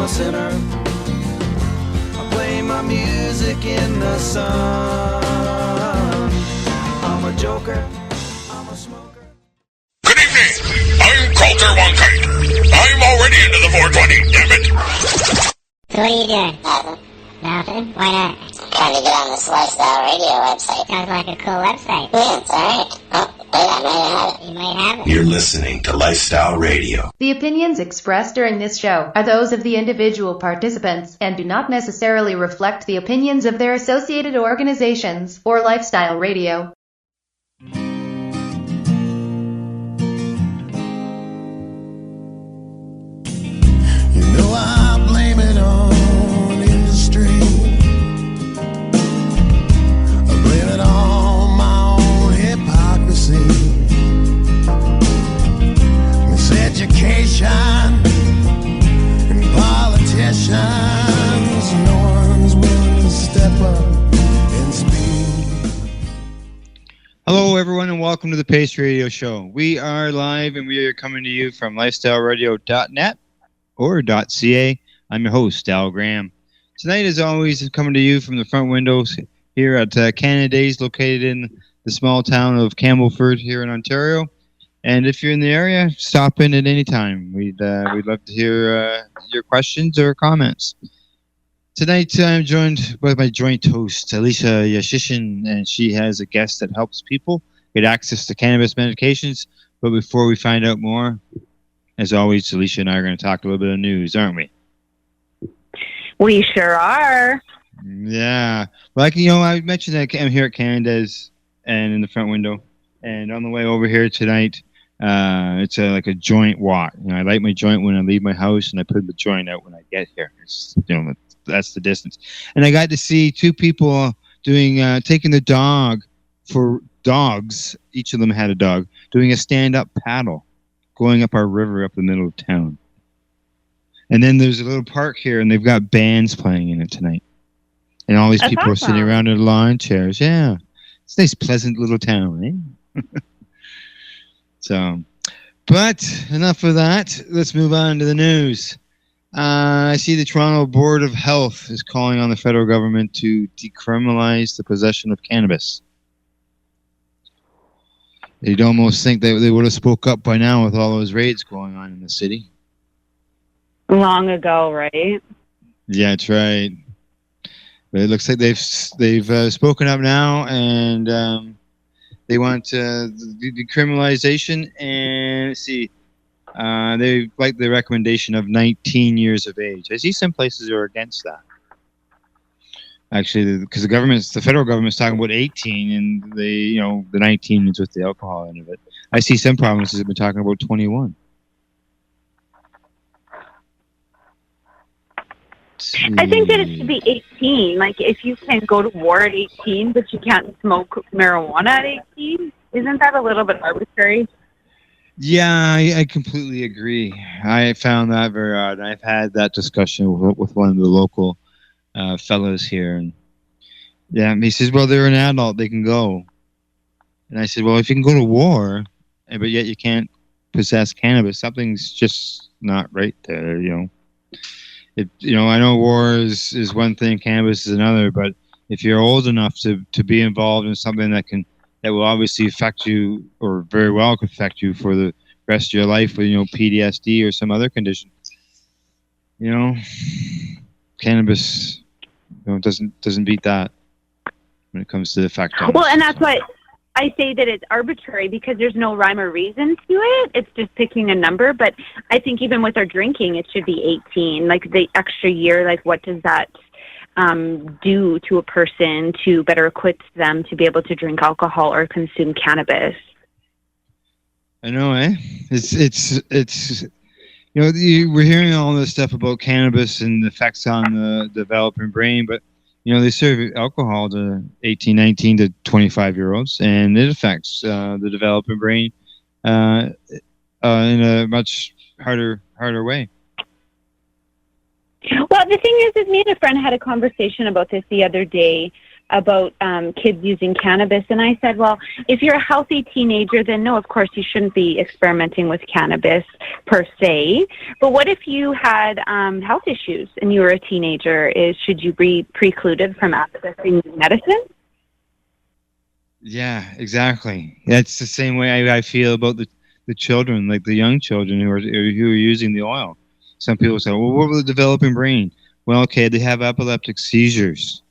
a sinner. I play my music in the sun. I'm a joker. I'm a smoker. Good evening. I'm Coulter Wonkite. I'm already into the 420, damn it. So what are you doing? Nothing. Nothing? Why not? Trying to get on this Lifestyle Radio website. Sounds like a cool website. Yeah, it's alright. Oh, wait, I might have it. You might have it. You're listening to Lifestyle Radio. The opinions expressed during this show are those of the individual participants and do not necessarily reflect the opinions of their associated organizations or Lifestyle Radio. You know I blame it on industry. I blame it on my own hypocrisy. Miseducation and politicians. No one's willing to step up and speak. Hello, everyone, and welcome to the Pace Radio Show. We are live, and we are coming to you from lifestyleradio.net or .ca. I'm your host, Al Graham. Tonight, as always, coming to you from the front windows here at Canada Days, located in the small town of Campbellford here in Ontario. And if you're in the area, stop in at any time. We'd love to hear your questions or comments. Tonight, I'm joined by my joint host, Alicia Yashishin, and she has a guest that helps people get access to cannabis medications. But before we find out more, as always, Alicia and I are going to talk a little bit of news, aren't we? We sure are. Yeah. Like, you know, I mentioned that I'm here at Canada's and in the front window. And on the way over here tonight, it's like a joint walk. You know, I light my joint when I leave my house, and I put the joint out when I get here. It's, you know, that's the distance. And I got to see two people doing taking the dog for dogs. Each of them had a dog doing a stand-up paddle, going up our river up the middle of town. And then there's a little park here, and they've got bands playing in it tonight. And all these people are sitting around in lawn chairs. Yeah. It's a nice, pleasant little town, eh? So, but enough of that. Let's move on to the news. I see the Toronto Board of Health is calling on the federal government to decriminalize the possession of cannabis. You'd almost think they would have spoke up by now with all those raids going on in the city. Long ago, right? Yeah, that's right. But it looks like they've spoken up now, and they want decriminalization. And let's see, they like the recommendation of 19 years of age. I see some places are against that. Actually, because the federal government's talking about 18, and the 19 is with the alcohol end of it. I see some provinces have been talking about 21. I think that it should be 18. Like, if you can go to war at 18, but you can't smoke marijuana at 18, isn't that a little bit arbitrary? Yeah, I completely agree. I found that very odd. I've had that discussion with one of the local fellows here, and yeah, he says, well, they're an adult, they can go. And I said, well, if you can go to war, but yet you can't possess cannabis, something's just not right there, you know. I know war is one thing, cannabis is another, but if you're old enough to be involved in something that will obviously affect you, or very well could affect you for the rest of your life with, PTSD or some other condition, cannabis, doesn't beat that when it comes to the effect on Well, and that's why I say that it's arbitrary, because there's no rhyme or reason to it. It's just picking a number. But I think even with our drinking, it should be 18. Like, the extra year, like, what does that do to a person to better equip them to be able to drink alcohol or consume cannabis? I know, eh? It's we're hearing all this stuff about cannabis and the effects on the developing brain, but they serve alcohol to 18, 19 to 25-year-olds, and it affects the developing brain in a much harder way. Well, the thing is me and a friend had a conversation about this the other day. about kids using cannabis, and I said, well, if you're a healthy teenager, then no, of course you shouldn't be experimenting with cannabis per se. But what if you had health issues and you were a teenager? Should you be precluded from accessing medicine? Yeah, exactly. That's the same way I feel about the children, like the young children who are using the oil. Some people say, well, what about the developing brain? Well, okay, they have epileptic seizures.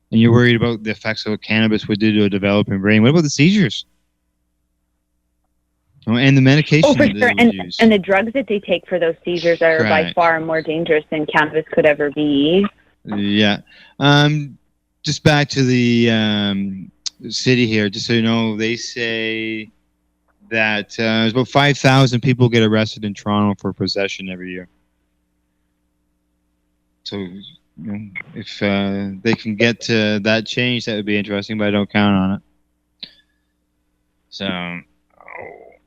And you're worried about the effects of what cannabis would do to a developing brain. What about the seizures? Oh, and the medication for that sure. they would use. And the drugs that they take for those seizures are by far more dangerous than cannabis could ever be. Yeah. Just back to the city here, just so you know, they say that there's about 5,000 people get arrested in Toronto for possession every year. So, if they can get to that change, that would be interesting, but I don't count on it. So,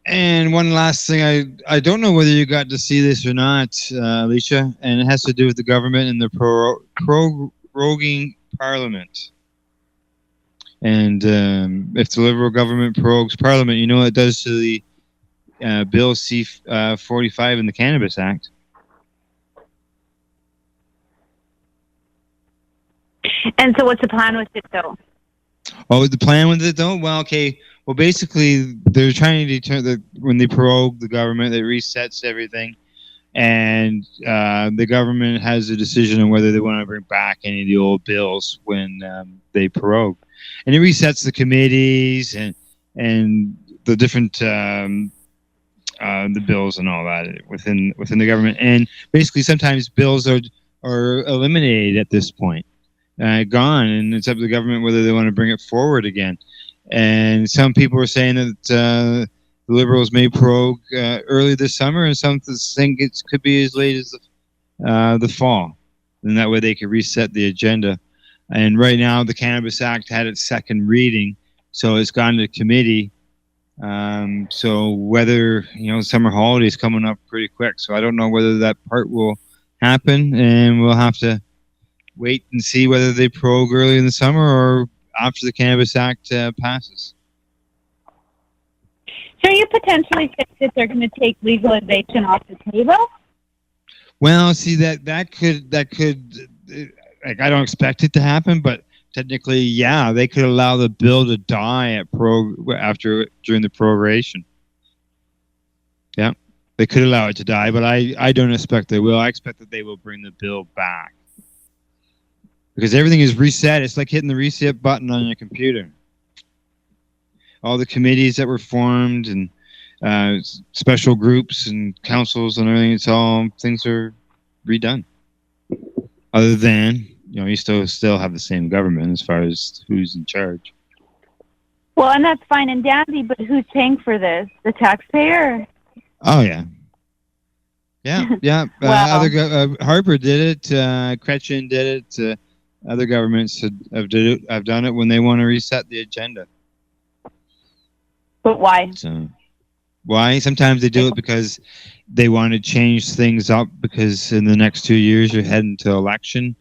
and one last thing, I don't know whether you got to see this or not, Alicia, and it has to do with the government and the proroguing Parliament. And if the Liberal government prorogues Parliament, you know what it does to the Bill C-45 in the Cannabis Act. And so what's the plan with it, though? Oh, the plan with it, though? Well, okay. Well, basically, they're trying to determine that when they prorogue the government, it resets everything. And the government has a decision on whether they want to bring back any of the old bills when they prorogue. And it resets the committees and the different the bills and all that within the government. And basically, sometimes bills are eliminated at this point. Gone, and it's up to the government whether they want to bring it forward again. And some people are saying that the Liberals may prorogue early this summer, and some think it could be as late as the fall. And that way they could reset the agenda. And right now, the Cannabis Act had its second reading, so it's gone to committee. So whether, summer holidays coming up pretty quick, so I don't know whether that part will happen, and we'll have to wait and see whether they prorogue early in the summer or after the Cannabis Act passes. So you potentially think that they're going to take legalization off the table? Well, see, that could like, I don't expect it to happen, but technically, yeah, they could allow the bill to die during the prorogation. Yeah, they could allow it to die, but I don't expect they will. I expect that they will bring the bill back. Because everything is reset. It's like hitting the reset button on your computer. All the committees that were formed and special groups and councils and everything, things are redone. Other than, you still have the same government as far as who's in charge. Well, and that's fine and dandy, but who's paying for this? The taxpayer? Oh, yeah. Yeah. Well, Harper did it. Kretchen did it. Other governments have done it when they want to reset the agenda. But why? So, why? Sometimes they do it because they want to change things up because in the next 2 years you're heading to election,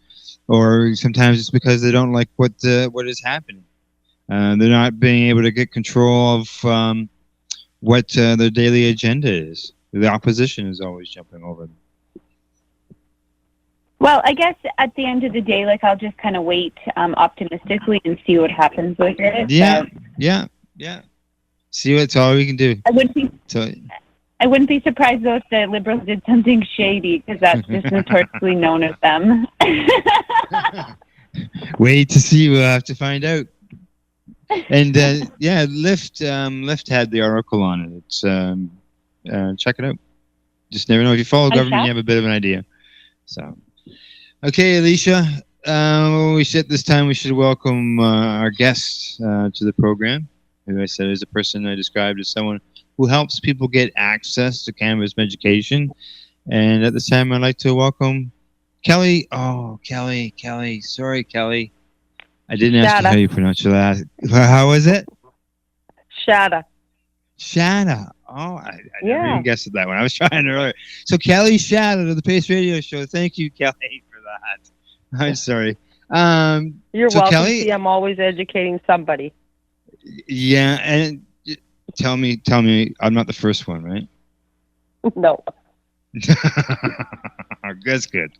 or sometimes it's because they don't like what is happening. They're not being able to get control of what their daily agenda is. The opposition is always jumping over them. Well, I guess at the end of the day, I'll just kind of wait optimistically and see what happens with it. Yeah. See, that's all we can do. I wouldn't be surprised, though, if the Liberals did something shady, because that's just notoriously known as them. Wait to see. We'll have to find out. And, Lyft had the article on it. It's check it out. Just never know. If you follow government, you have a bit of an idea. So... Okay, Alicia, this time we should welcome our guest to the program, who I said is a person I described as someone who helps people get access to cannabis education. And at this time, I'd like to welcome Kelly. Oh, Kelly. Sorry, Kelly. I didn't ask you how you pronounce your last. How was it? Csada. Oh, I didn't even guess at that one. I was trying earlier. So Kelly Csada of the Pace Radio Show. Thank you, Kelly, for that. I'm sorry. You're so welcome. Kelly, See, I'm always educating somebody. yeah, and tell me, I'm not the first one, right? No. That's good.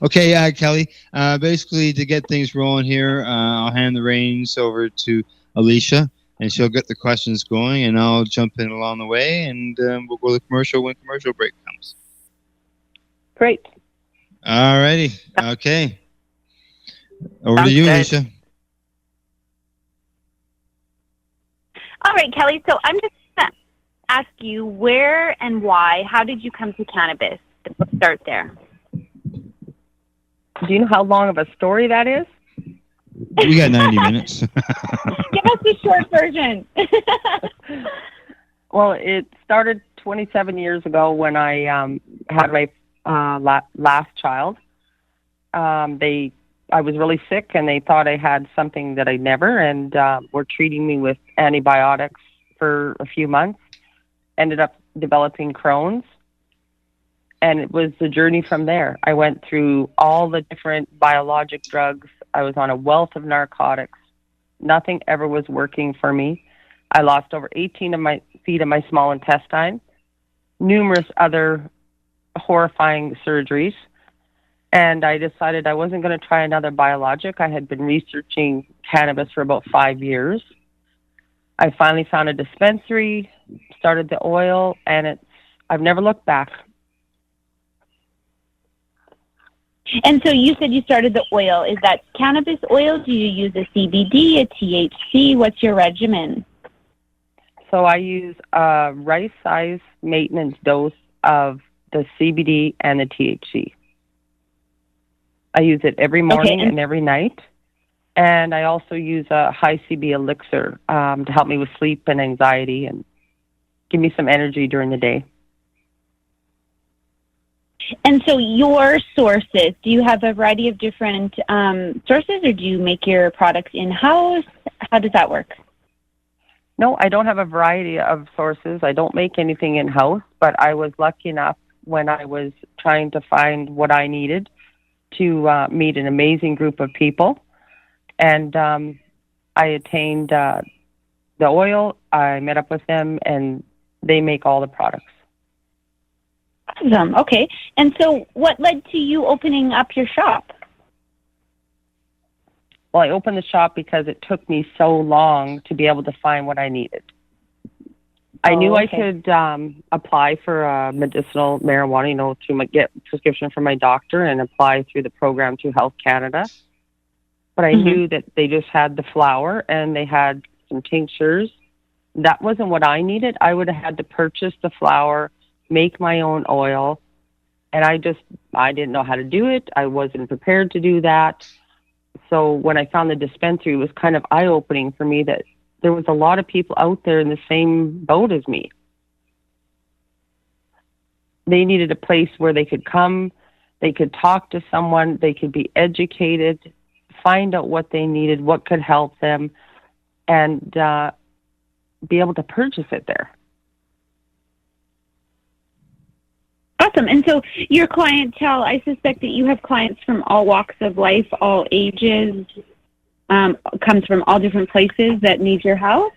Okay, Kelly. Basically, to get things rolling here, I'll hand the reins over to Alicia, and she'll get the questions going, and I'll jump in along the way, and we'll go to commercial when commercial break comes. Great. All righty. Okay. Over to Sounds you, good. Alicia. All right, Kelly. So I'm just going to ask you where and why. How did you come to cannabis? Let's start there. Do you know how long of a story that is? We got 90 minutes. Give us the short version. Well, it started 27 years ago when I had my last child. I was really sick, and they thought I had something that I never, and were treating me with antibiotics for a few months. Ended up developing Crohn's, and it was the journey from there. I went through all the different biologic drugs. I was on a wealth of narcotics. Nothing ever was working for me. I lost over 18 of my feet of my small intestine, numerous other horrifying surgeries. And I decided I wasn't going to try another biologic. I had been researching cannabis for about 5 years. I finally found a dispensary, started the oil, and I've never looked back. And so you said you started the oil. Is that cannabis oil? Do you use a CBD, a THC? What's your regimen? So I use a rice-size maintenance dose of the CBD and the THC. I use it every morning and every night. And I also use a high CB elixir to help me with sleep and anxiety and give me some energy during the day. And so your sources, do you have a variety of different sources, or do you make your products in-house? How does that work? No, I don't have a variety of sources. I don't make anything in-house, but I was lucky enough when I was trying to find what I needed to meet an amazing group of people. And I attained the oil. I met up with them, and they make all the products. Awesome. Okay. And so what led to you opening up your shop? Well, I opened the shop because it took me so long to be able to find what I needed. I knew I could apply for medicinal marijuana, get prescription from my doctor and apply through the program through Health Canada. But I knew that they just had the flower and they had some tinctures. That wasn't what I needed. I would have had to purchase the flower, make my own oil, and I didn't know how to do it. I wasn't prepared to do that. So when I found the dispensary, it was kind of eye-opening for me that there was a lot of people out there in the same boat as me. They needed a place where they could come, they could talk to someone, they could be educated, find out what they needed, what could help them, and be able to purchase it there. Awesome. And so your clientele, I suspect that you have clients from all walks of life, all ages, comes from all different places that need your help?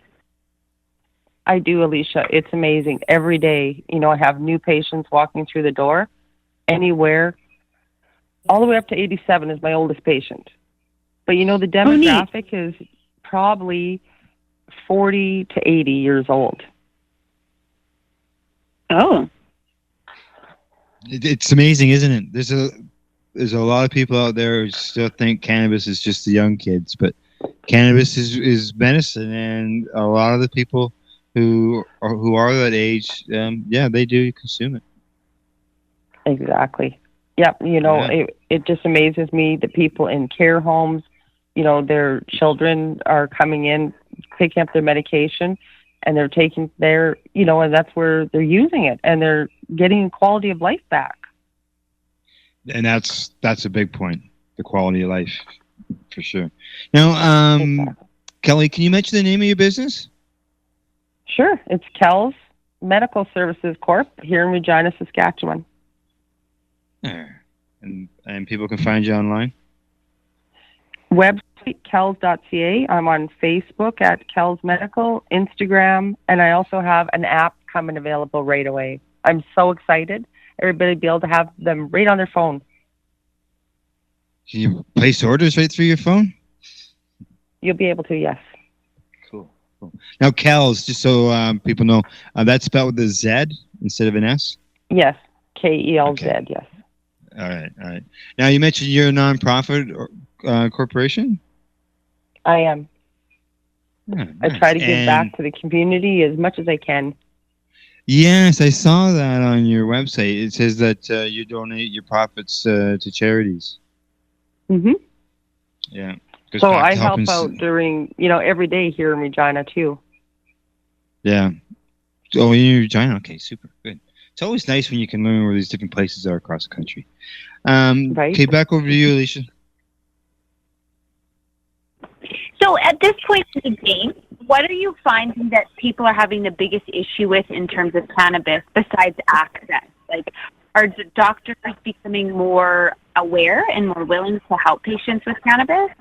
I do, Alicia. It's amazing. Every day, I have new patients walking through the door, anywhere. All the way up to 87 is my oldest patient. But, the demographic is probably 40 to 80 years old. Oh. It's amazing, isn't it? There's a lot of people out there who still think cannabis is just the young kids, but cannabis is medicine, and a lot of the people who are that age, they do consume it. Exactly. Yep. It just amazes me that people in care homes, their children are coming in, picking up their medication, and they're taking their, and that's where they're using it, and they're getting quality of life back. And that's a big point, the quality of life, for sure. Now, Kelly, can you mention the name of your business? Sure. It's Kelz Medical Services Corp. here in Regina, Saskatchewan. And people can find you online? Website, kelz.ca. I'm on Facebook at Kelz Medical, Instagram, and I also have an app coming available right away. I'm so excited. Everybody will be able to have them right on their phone. Can you place orders right through your phone? You'll be able to, yes. Cool. Now, Kelz, just so people know, that's spelled with a Z instead of an S? Yes, Kelz, Okay. yes. All right. Now, you mentioned you're a nonprofit corporation? I am. Yeah, I nice. try to give And- back to the community as much as I can. Yes, I saw that on your website. It says that you donate your profits to charities. Mm-hmm. Yeah. Goes So back I to help helping out during, every day here in Regina, too. Yeah. Oh, you're in Regina. Okay, super. Good. It's always nice when you can learn where these different places are across the country. Right. Okay, back over to you, Alicia. So at this point in the game, what are you finding that people are having the biggest issue with in terms of cannabis besides access? Like, are the doctors becoming more aware and more willing to help patients with cannabis?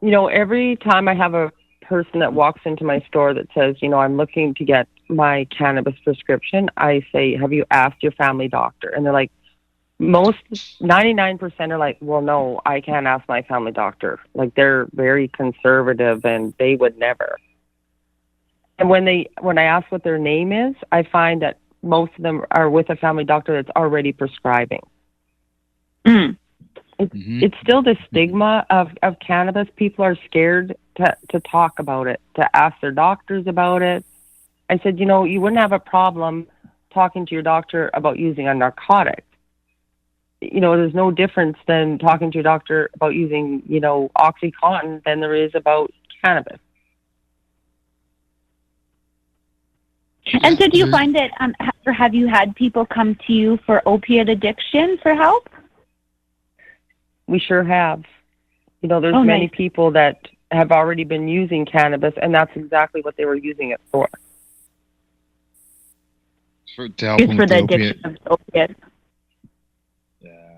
Every time I have a person that walks into my store that says, I'm looking to get my cannabis prescription, I say, have you asked your family doctor? And they're like, 99% are like, well, no, I can't ask my family doctor. Like, they're very conservative and they would never. And when I ask what their name is, I find that most of them are with a family doctor that's already prescribing. It's still the stigma of cannabis. People are scared to talk about it, to ask their doctors about it. I said, you wouldn't have a problem talking to your doctor about using a narcotic. There's no difference than talking to your doctor about using, OxyContin than there is about cannabis. And so do you find that, or have you had people come to you for opiate addiction for help? We sure have. There's Oh, many nice. people that have already been using cannabis, and that's exactly what they were using it for. To help It's them for with the opiate. addiction of opiates.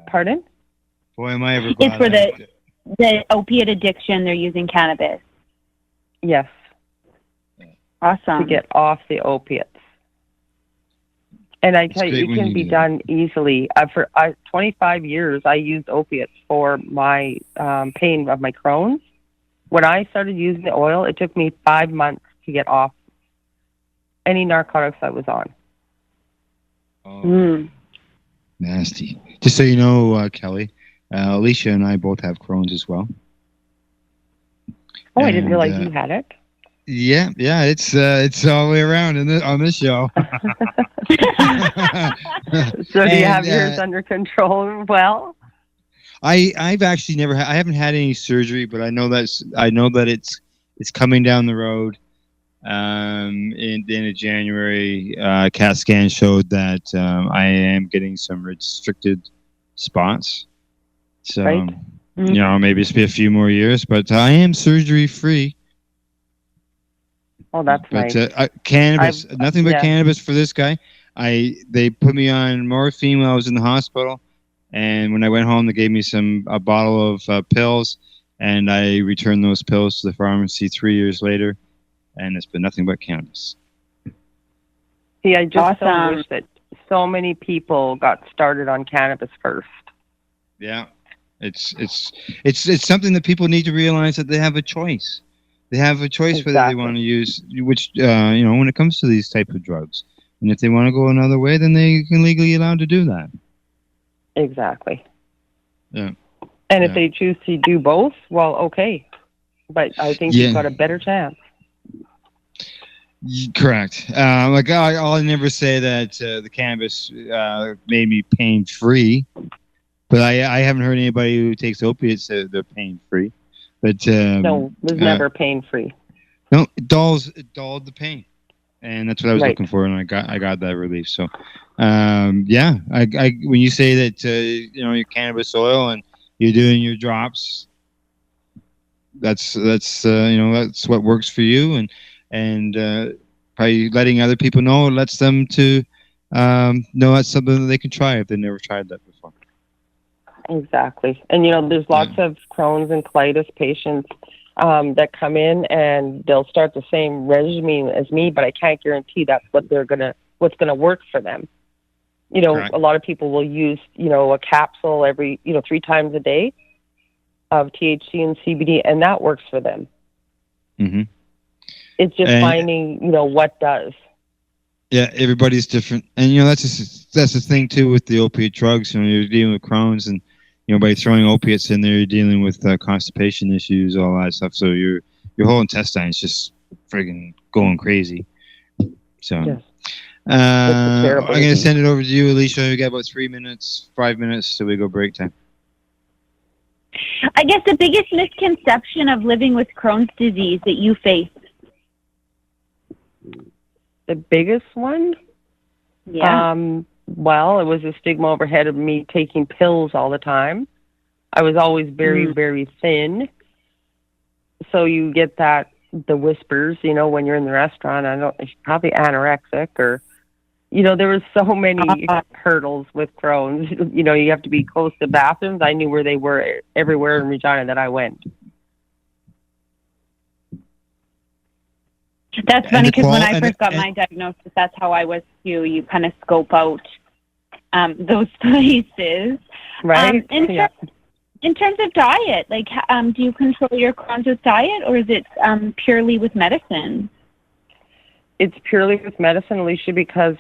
Pardon? Boy, am I ever It's glad. for the opiate addiction, they're using cannabis. Yes, Awesome. to get off the opiates. And I tell you, great it when can you be do done easily. For 25 years, I used opiates for my pain of my Crohn's. When I started using the oil, it took me 5 months to get off any narcotics I was on. Oh, nasty. Just so you know, Kelly, Alicia and I both have Crohn's as well. Oh, I didn't realize And, you had it. Yeah, it's all the way around on this show. So do you have And, yours under control? Well, I've actually I haven't had any surgery, but I know that it's coming down the road. In the end of January, CAT scan showed that I am getting some restricted spots. So, Right. Maybe it's be a few more years, but I am surgery free. oh, that's But nice. cannabis, nothing but yeah. cannabis for this guy. They put me on morphine when I was in the hospital, and when I went home, they gave me a bottle of pills, and I returned those pills to the pharmacy 3 years later, and it's been nothing but cannabis. See, I just so Awesome. wish that so many people got started on cannabis first. Yeah, it's something that people need to realize that they have a choice. They have a choice whether they Exactly. want to use which when it comes to these type of drugs, and if they want to go another way, then they can legally allowed to do that. Exactly. Yeah. And if Yeah. they choose to do both, well, okay. But I think Yeah. you've got a better chance. Correct. I'll never say that the cannabis made me pain free, but I haven't heard anybody who takes opiates say they're pain free. But No, it was never pain-free. no, it dulled the pain, and that's what I was Right. looking for, and I got that relief. So, yeah, I when you say that your cannabis oil and you're doing your drops, that's what works for you, and by letting other people know, it lets them to know that's something that they can try if they've never tried that before. Exactly. And, there's lots of Crohn's and colitis patients that come in and they'll start the same regimen as me, but I can't guarantee that's what's going to work for them. Correct. A lot of people will use, a capsule every, 3 times a day of THC and CBD, and that works for them. Mm-hmm. It's just finding, what does. Yeah, everybody's different, and that's the thing too with the opiate drugs. You're dealing with Crohn's, and by throwing opiates in there, you're dealing with constipation issues, all that stuff. So your whole intestine is just friggin' going crazy. So, yes. I'm gonna send it over to you, Alicia. We got about 5 minutes till we go break time. I guess the biggest misconception of living with Crohn's disease that you face. The biggest one? Yeah. Well, it was a stigma overhead of me taking pills all the time. I was always very, very thin. So you get the whispers, when you're in the restaurant. Probably anorexic or, there was so many hurdles with Crohn's. You have to be close to bathrooms. I knew where they were everywhere in Regina that I went. That's funny because when I first got my diagnosis, that's how I was too. You kind of scope out those places. Right. In terms of diet, do you control your Crohn's with diet, or is it purely with medicine? It's purely with medicine, Alicia, because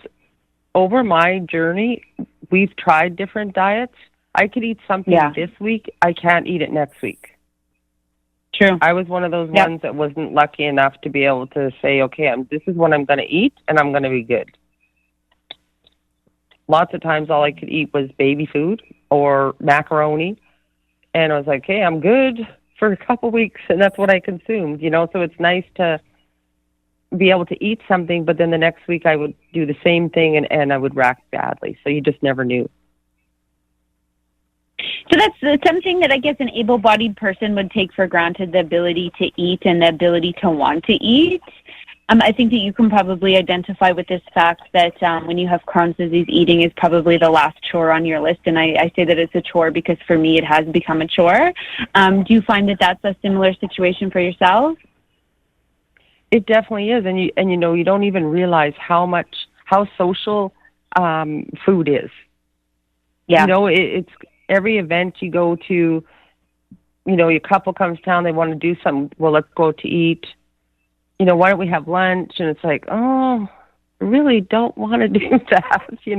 over my journey, we've tried different diets. I could eat something this week. I can't eat it next week. True. I was one of those ones that wasn't lucky enough to be able to say, okay, this is what I'm going to eat, and I'm going to be good. Lots of times all I could eat was baby food or macaroni, and I was like, hey, I'm good for a couple weeks, and that's what I consumed, So it's nice to be able to eat something, but then the next week I would do the same thing, and I would react badly. So you just never knew. So that's something that I guess an able-bodied person would take for granted, the ability to eat and the ability to want to eat. I think that you can probably identify with this fact that when you have Crohn's disease, eating is probably the last chore on your list. And I say that it's a chore because for me it has become a chore. Do you find that that's a similar situation for yourself? It definitely is. And you don't even realize how social food is. Yeah. It's every event you go to, your couple comes down, they want to do something. Well, let's go to eat. Why don't we have lunch? And it's like, oh, I really don't want to do that. You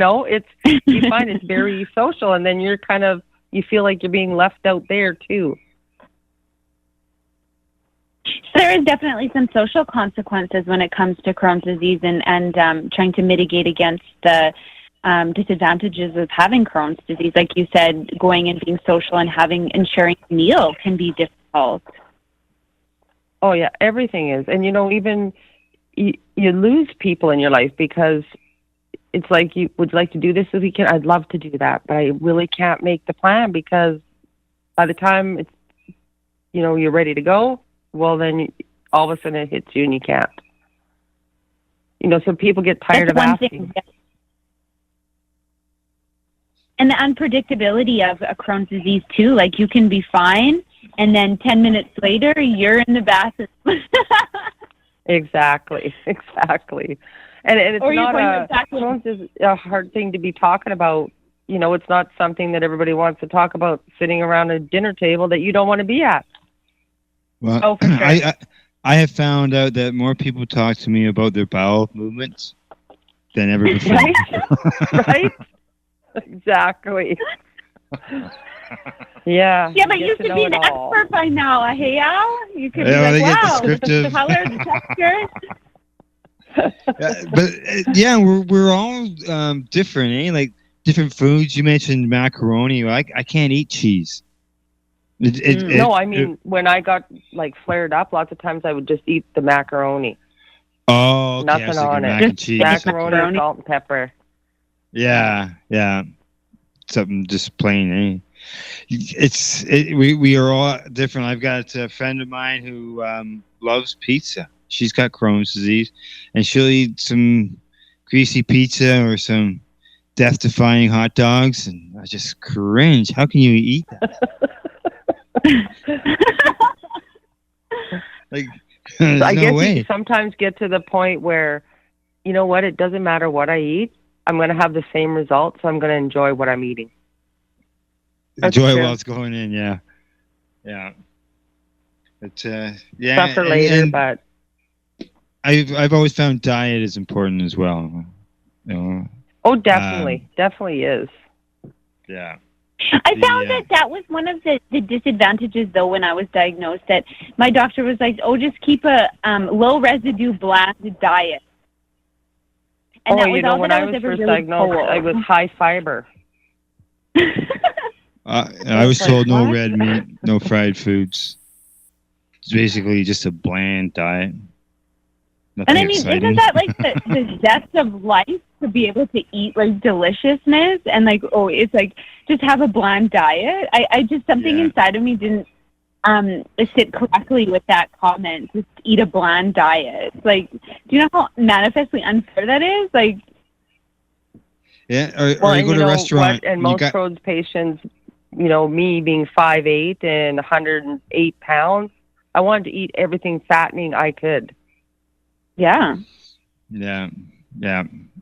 find it's very social, and then you feel like you're being left out there too. So there is definitely some social consequences when it comes to Crohn's disease and trying to mitigate against the disadvantages of having Crohn's disease. Like you said, going and being social and sharing a meal can be difficult. Oh yeah, everything is. And even you lose people in your life because it's like, you would like to do this weekend. I'd love to do that, but I really can't make the plan because by the time it's, you're ready to go, well then all of a sudden it hits you and you can't. So people get tired of asking. And the unpredictability of a Crohn's disease too, like you can be fine and then 10 minutes later you're in the bathroom. Exactly. And it's Crohn's is a hard thing to be talking about. It's not something that everybody wants to talk about sitting around a dinner table that you don't want to be at. Well, for sure. I have found out that more people talk to me about their bowel movements than ever before. Right? Exactly. Yeah. Yeah, but you should be an expert by now, hey Al? You could be like, wow, the color, the texture. We're all different, eh? Like different foods. You mentioned macaroni. I can't eat cheese. When I got flared up, lots of times I would just eat the macaroni. Oh, okay. Nothing on it. Mac cheese. Macaroni, salt and pepper. Yeah. Something just plain, eh? We are all different. I've got a friend of mine who loves pizza. She's got Crohn's disease, and she'll eat some greasy pizza or some death-defying hot dogs, and I just cringe. How can you eat that? Like, there's I no guess way. you sometimes get to the point where, you know what, it doesn't matter what I eat. I'm going to have the same result, so I'm going to enjoy what I'm eating. Enjoy while it's going in, yeah. Yeah. But, yeah. Stuff for later, but... I've always found diet is important as well. You know? Oh, definitely. Definitely is. Yeah. I found that was one of the disadvantages, though, when I was diagnosed, that my doctor was like, oh, just keep a low-residue bland diet. And that was you know, all when that I was ever first really diagnosed, told. I was high fiber. I was told no red meat, no fried foods. It's basically just a bland diet. Nothing And I mean, exciting. isn't that like the zest of life, to be able to eat like deliciousness and like, oh, it's like just have a bland diet? I just, something inside of me didn't sit correctly with that comment. Just eat a bland diet. Like, do you know how manifestly unfair that is? Like, yeah, or you go to a restaurant. And most Crohn's patients, you know, me being 5'8" and 108 pounds, I wanted to eat everything fattening I could. Yeah. Yeah.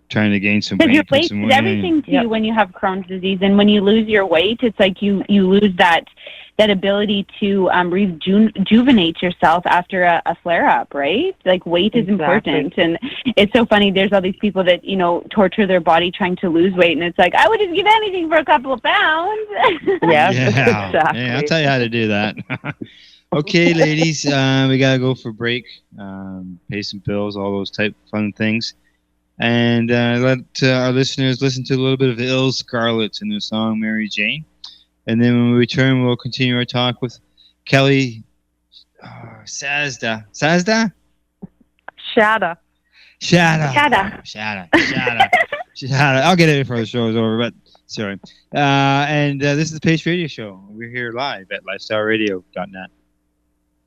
Trying to gain some weight. Because your weight some is everything to you when you have Crohn's disease, and when you lose your weight, it's like you lose that ability to rejuvenate yourself after a flare up, right? Like weight is important, and it's so funny. There's all these people that, you know, torture their body trying to lose weight, and it's like, I would just give anything for a couple of pounds. Yeah, exactly. Yeah, I'll tell you how to do that. Okay, ladies, we gotta go for break, pay some bills, all those type of fun things, and let our listeners listen to a little bit of Ill Scarlett and their song "Mary Jane," and then when we return, we'll continue our talk with Kelly Csada. Csada. I'll get it before the show is over, but sorry. And this is the Pace Radio Show. We're here live at lifestyleradio.net.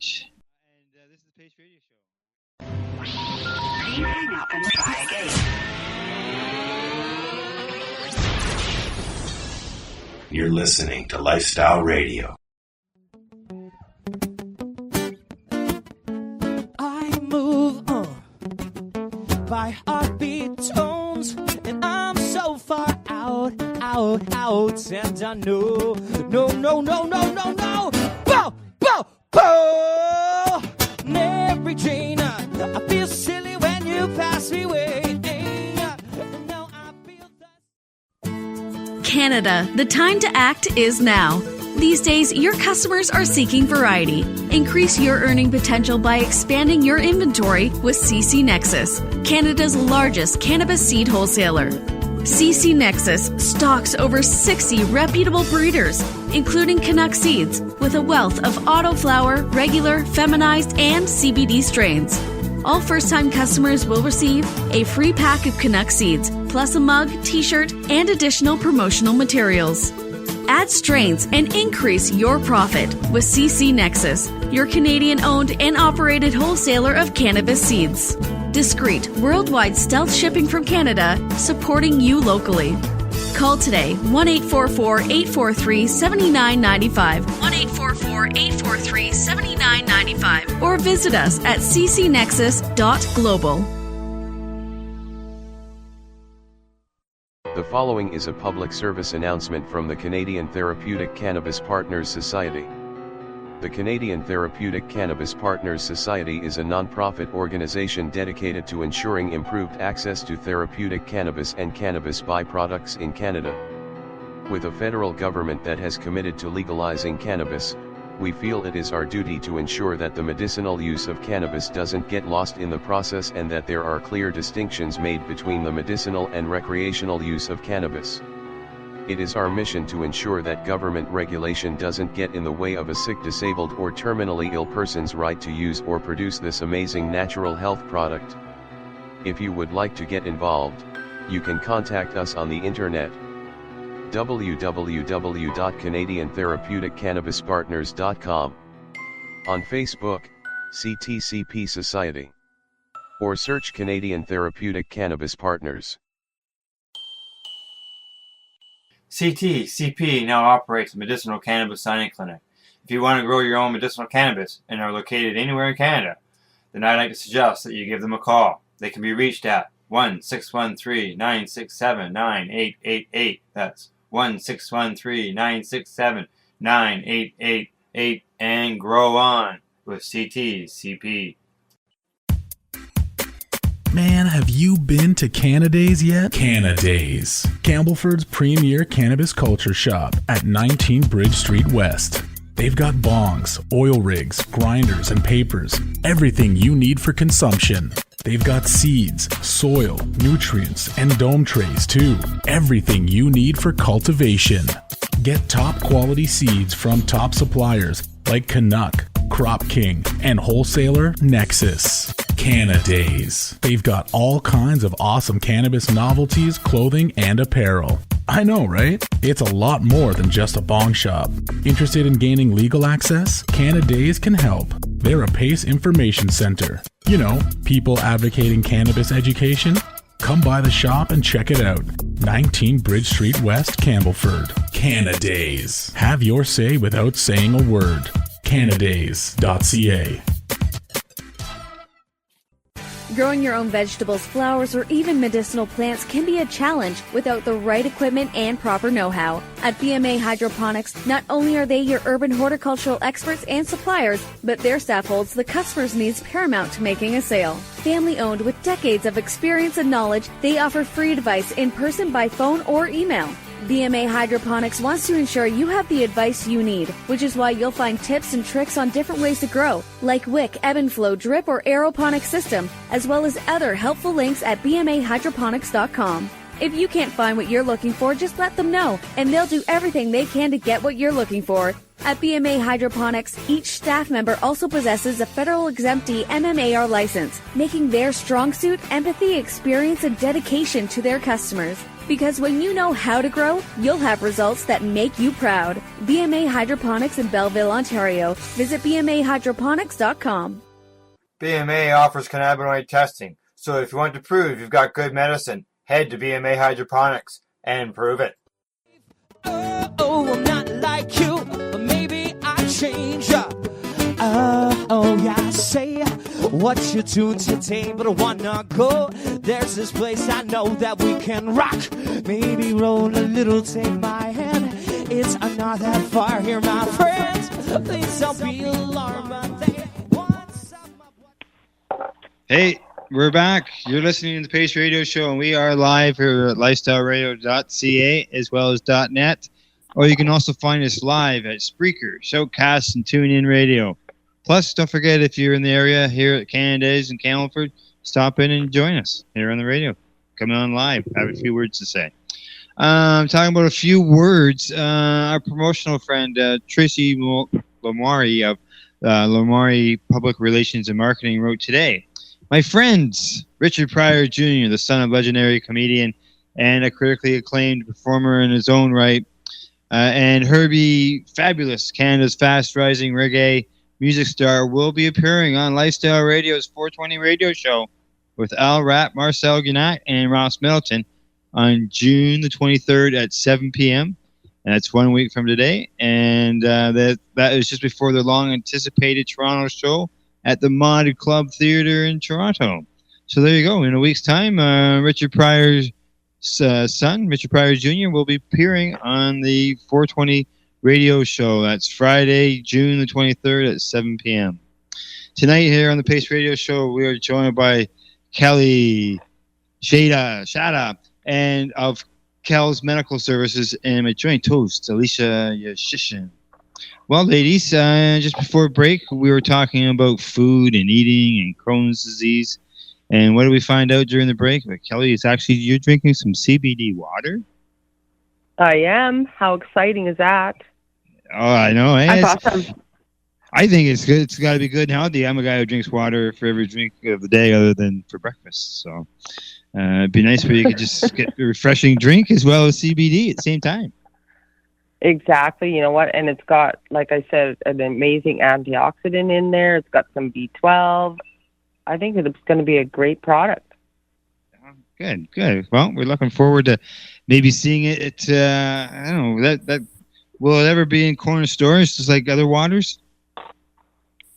And this is the Pace Radio Show. Please hang up and try again. You're listening to Lifestyle Radio. I move on by heartbeat tones, and I'm so far out, and I know, no, Bo, Mary Jane, I feel silly when you pass me away. Now I feel that. Canada, the time to act is now. These days, your customers are seeking variety. Increase your earning potential by expanding your inventory with CC Nexus, Canada's largest cannabis seed wholesaler. CC Nexus stocks over 60 reputable breeders, including Canuck seeds, with a wealth of autoflower, regular, feminized, and CBD strains. All first-time customers will receive a free pack of Canuck seeds, plus a mug, t-shirt, and additional promotional materials. Add strains and increase your profit with CC Nexus, your Canadian-owned and operated wholesaler of cannabis seeds. Discreet, worldwide stealth shipping from Canada, supporting you locally. Call today, 1-844-843-7995, 1-844-843-7995, or visit us at ccnexus.global. The following is a public service announcement from the Canadian Therapeutic Cannabis Partners Society. The Canadian Therapeutic Cannabis Partners Society is a non-profit organization dedicated to ensuring improved access to therapeutic cannabis and cannabis byproducts in Canada. With a federal government that has committed to legalizing cannabis, we feel it is our duty to ensure that the medicinal use of cannabis doesn't get lost in the process and that there are clear distinctions made between the medicinal and recreational use of cannabis. It is our mission to ensure that government regulation doesn't get in the way of a sick, disabled, or terminally ill person's right to use or produce this amazing natural health product. If you would like to get involved, you can contact us on the internet. www.canadiantherapeuticCannabisPartners.com, on Facebook, CTCP Society, or search Canadian Therapeutic Cannabis Partners. CP now operates a medicinal cannabis signing clinic. If you want to grow your own medicinal cannabis and are located anywhere in Canada, then I'd like to suggest that you give them a call. They can be reached at 1-613-967-9888. That's 1-613-967-9888. And grow on with CP. Man, have you been to Canada's yet? Canada's, Campbellford's premier cannabis culture shop at 19 Bridge Street West. They've got bongs, oil rigs, grinders, and papers. Everything you need for consumption. They've got seeds, soil, nutrients, and dome trays too. Everything you need for cultivation. Get top quality seeds from top suppliers like Canuck, Crop King, and wholesaler Nexus. Canada's. They've got all kinds of awesome cannabis novelties, clothing, and apparel. I know, right? It's a lot more than just a bong shop. Interested in gaining legal access? Canada's can help. They're a PACE information center. You know, people advocating cannabis education. Come by the shop and check it out. 19 Bridge Street West, Campbellford. Canada's. Have your say without saying a word. Canada's.ca. Growing your own vegetables, flowers, or even medicinal plants can be a challenge without the right equipment and proper know-how. At BMA Hydroponics, not only are they your urban horticultural experts and suppliers, but their staff holds the customer's needs paramount to making a sale. Family-owned with decades of experience and knowledge, they offer free advice in person, by phone, or email. BMA Hydroponics wants to ensure you have the advice you need, which is why you'll find tips and tricks on different ways to grow, like wick, ebb and flow, drip, or aeroponic system, as well as other helpful links at bmahydroponics.com. If you can't find what you're looking for, just let them know, and they'll do everything they can to get what you're looking for. At BMA Hydroponics, each staff member also possesses a federal exemptee MMAR license, making their strong suit empathy, experience, and dedication to their customers. Because when you know how to grow, you'll have results that make you proud. BMA Hydroponics in Belleville, Ontario. Visit bmahydroponics.com. BMA offers cannabinoid testing, so if you want to prove you've got good medicine, head to BMA Hydroponics and prove it. Oh, I'm not like you, but maybe I change up. Oh, yeah, say what you do today, but I wanna go. There's this place I know that we can rock. Maybe roll a little, take my hand. It's not that far here, my friends. Please don't be alarmed, but they want some. Hey, we're back. You're listening to the Pace Radio Show, and we are live here at lifestyleradio.ca as well as .net. Or you can also find us live at Spreaker, Shoutcast, and TuneIn Radio. Plus, don't forget, if you're in the area here at Canada's in Campbellford, stop in and join us here on the radio. Come on live. I have a few words to say. Talking about a few words, our promotional friend, Tracy Lomari of Lomari Public Relations and Marketing wrote today, "My friends, Richard Pryor Jr., the son of legendary comedian and a critically acclaimed performer in his own right, and Herbie Fabulous, Canada's fast-rising reggae music star, will be appearing on Lifestyle Radio's 420 radio show with Al Rapp, Marcel Guinat, and Ross Middleton on June the 23rd at 7 p.m. And that's 1 week from today. And that is just before the long-anticipated Toronto show at the Mod Club Theatre in Toronto. So there you go. In a week's time, Richard Pryor's son, Richard Pryor Jr., will be appearing on the 420 radio show. That's Friday, June the 23rd at 7 p.m. Tonight here on the Pace Radio Show, we are joined by Kelly, Csada, and of Kelz Medical Services, and my joint host, Alicia Yashishin. Well, ladies, just before break, we were talking about food and eating and Crohn's disease. And what did we find out during the break? But Kelly, it's actually you're drinking some CBD water? I am. How exciting is that? Oh, I know. That's awesome. I think it's good. It's got to be good and healthy. I'm a guy who drinks water for every drink of the day other than for breakfast. So it'd be nice where you could just get a refreshing drink as well as CBD at the same time. Exactly. You know what? And it's got, like I said, an amazing antioxidant in there. It's got some B12. I think it's going to be a great product. Good. Well, we're looking forward to maybe seeing it at I don't know that will it ever be in corner stores just like other waters?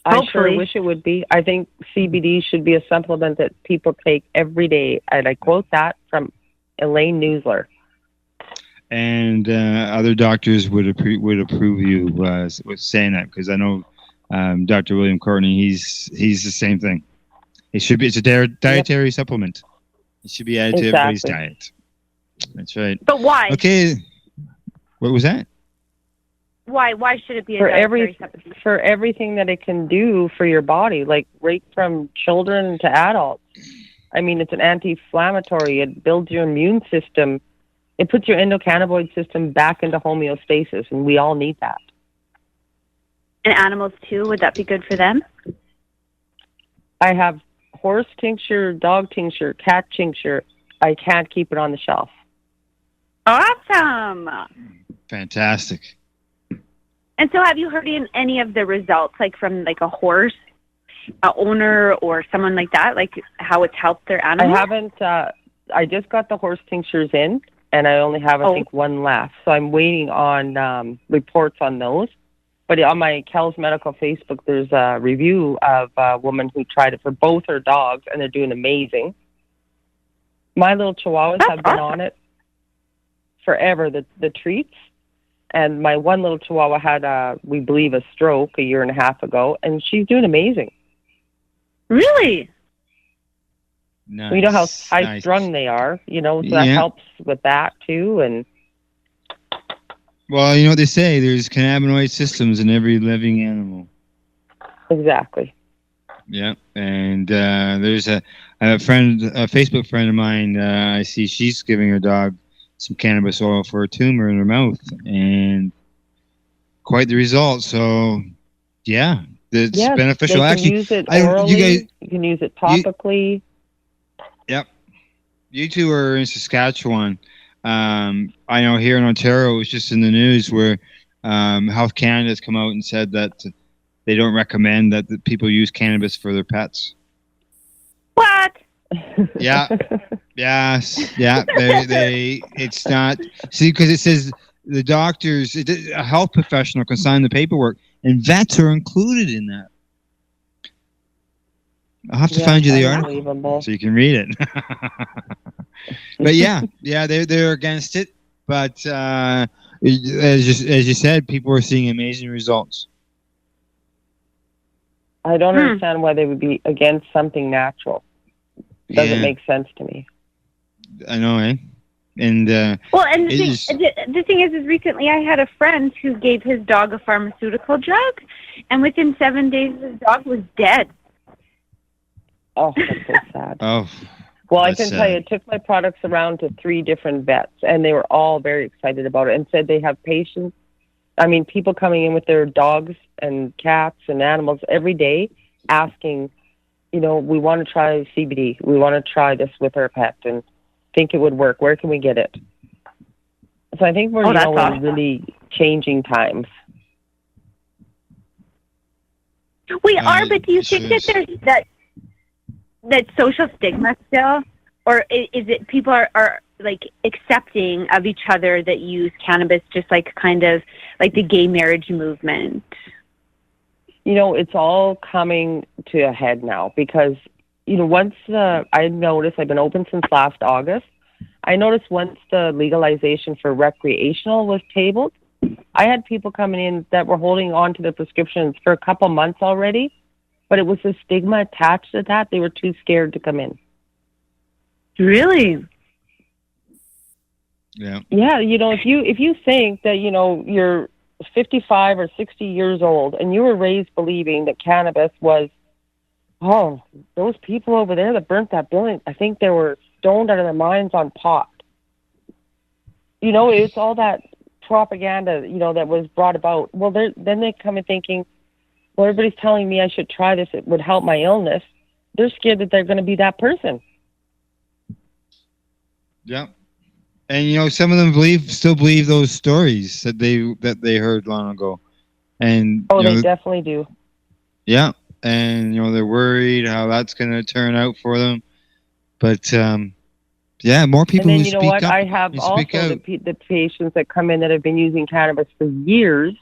I Hopefully. sure wish it would be. I think CBD should be a supplement that people take every day. And I quote that from Elaine Newsler. And other doctors would approve you with saying that, because I know Dr. William Courtney, he's the same thing. It should be. It's a dietary supplement. It should be added to everybody's diet. That's right. But why? Okay. What was that? Why should it be a For dietary supplement? for everything that it can do for your body, like right from children to adults. I mean, it's an anti-inflammatory. It builds your immune system. It puts your endocannabinoid system back into homeostasis, and we all need that. And animals too? Would that be good for them? I have horse tincture, dog tincture, cat tincture. I can't keep it on the shelf. Awesome. Fantastic. And so have you heard any of the results, like from like a horse owner or someone like that, like how it's helped their animal? I haven't. I just got the horse tinctures in, and I only have, I think, one left. So I'm waiting on reports on those. But on my Kelz Medical Facebook, there's a review of a woman who tried it for both her dogs, and they're doing amazing. My little chihuahuas have been on it forever, the treats. And my one little chihuahua had, we believe, a stroke a year and a half ago, and she's doing amazing. Really? Nice. We know how high-strung they are, so that helps with that, too. And well, you know what they say, there's cannabinoid systems in every living animal. Exactly. Yeah, and there's a Facebook friend of mine, I see she's giving her dog some cannabis oil for a tumor in her mouth, and quite the result. So, yeah, it's beneficial. They can Actually, use it orally, you can use it topically. Yep. You two are in Saskatchewan. I know here in Ontario, it was just in the news where Health Canada has come out and said that they don't recommend that the people use cannabis for their pets. What? Yeah. Yes. Yeah. It's not. See, because it says the doctors, a health professional can sign the paperwork, and vets are included in that. I'll have to find you the article so you can read it. But yeah, they're against it. But as you said, people are seeing amazing results. I don't understand why they would be against something natural. Doesn't make sense to me. I know, eh? And well, and the thing is recently I had a friend who gave his dog a pharmaceutical drug, and within 7 days his dog was dead. Oh, that's so sad. Oh. Well, I can tell you, it took my products around to 3 different vets, and they were all very excited about it and said they have patients. I mean, people coming in with their dogs and cats and animals every day asking, we want to try CBD. We want to try this with our pet and think it would work. Where can we get it? So I think we're in really changing times. We are, but do you think that there's that social stigma still? Or is it people are like accepting of each other that use cannabis, just like kind of like the gay marriage movement? It's all coming to a head now because, once I noticed, I've been open since last August. I noticed once the legalization for recreational was tabled, I had people coming in that were holding on to their prescriptions for a couple months already, but it was the stigma attached to that. They were too scared to come in. Really? Yeah. Yeah, if you think that, you're 55 or 60 years old and you were raised believing that cannabis was, those people over there that burnt that building, I think they were stoned out of their minds on pot. It's all that propaganda, that was brought about. Well, then they come in thinking, well, everybody's telling me I should try this. It would help my illness. They're scared that they're going to be that person. Yeah. And some of them still believe those stories that they heard long ago, and they definitely do. Yeah, and they're worried how that's going to turn out for them, but Yeah, more people and then who you know speak what? up. I have who also speak out. the patients that come in that have been using cannabis for years,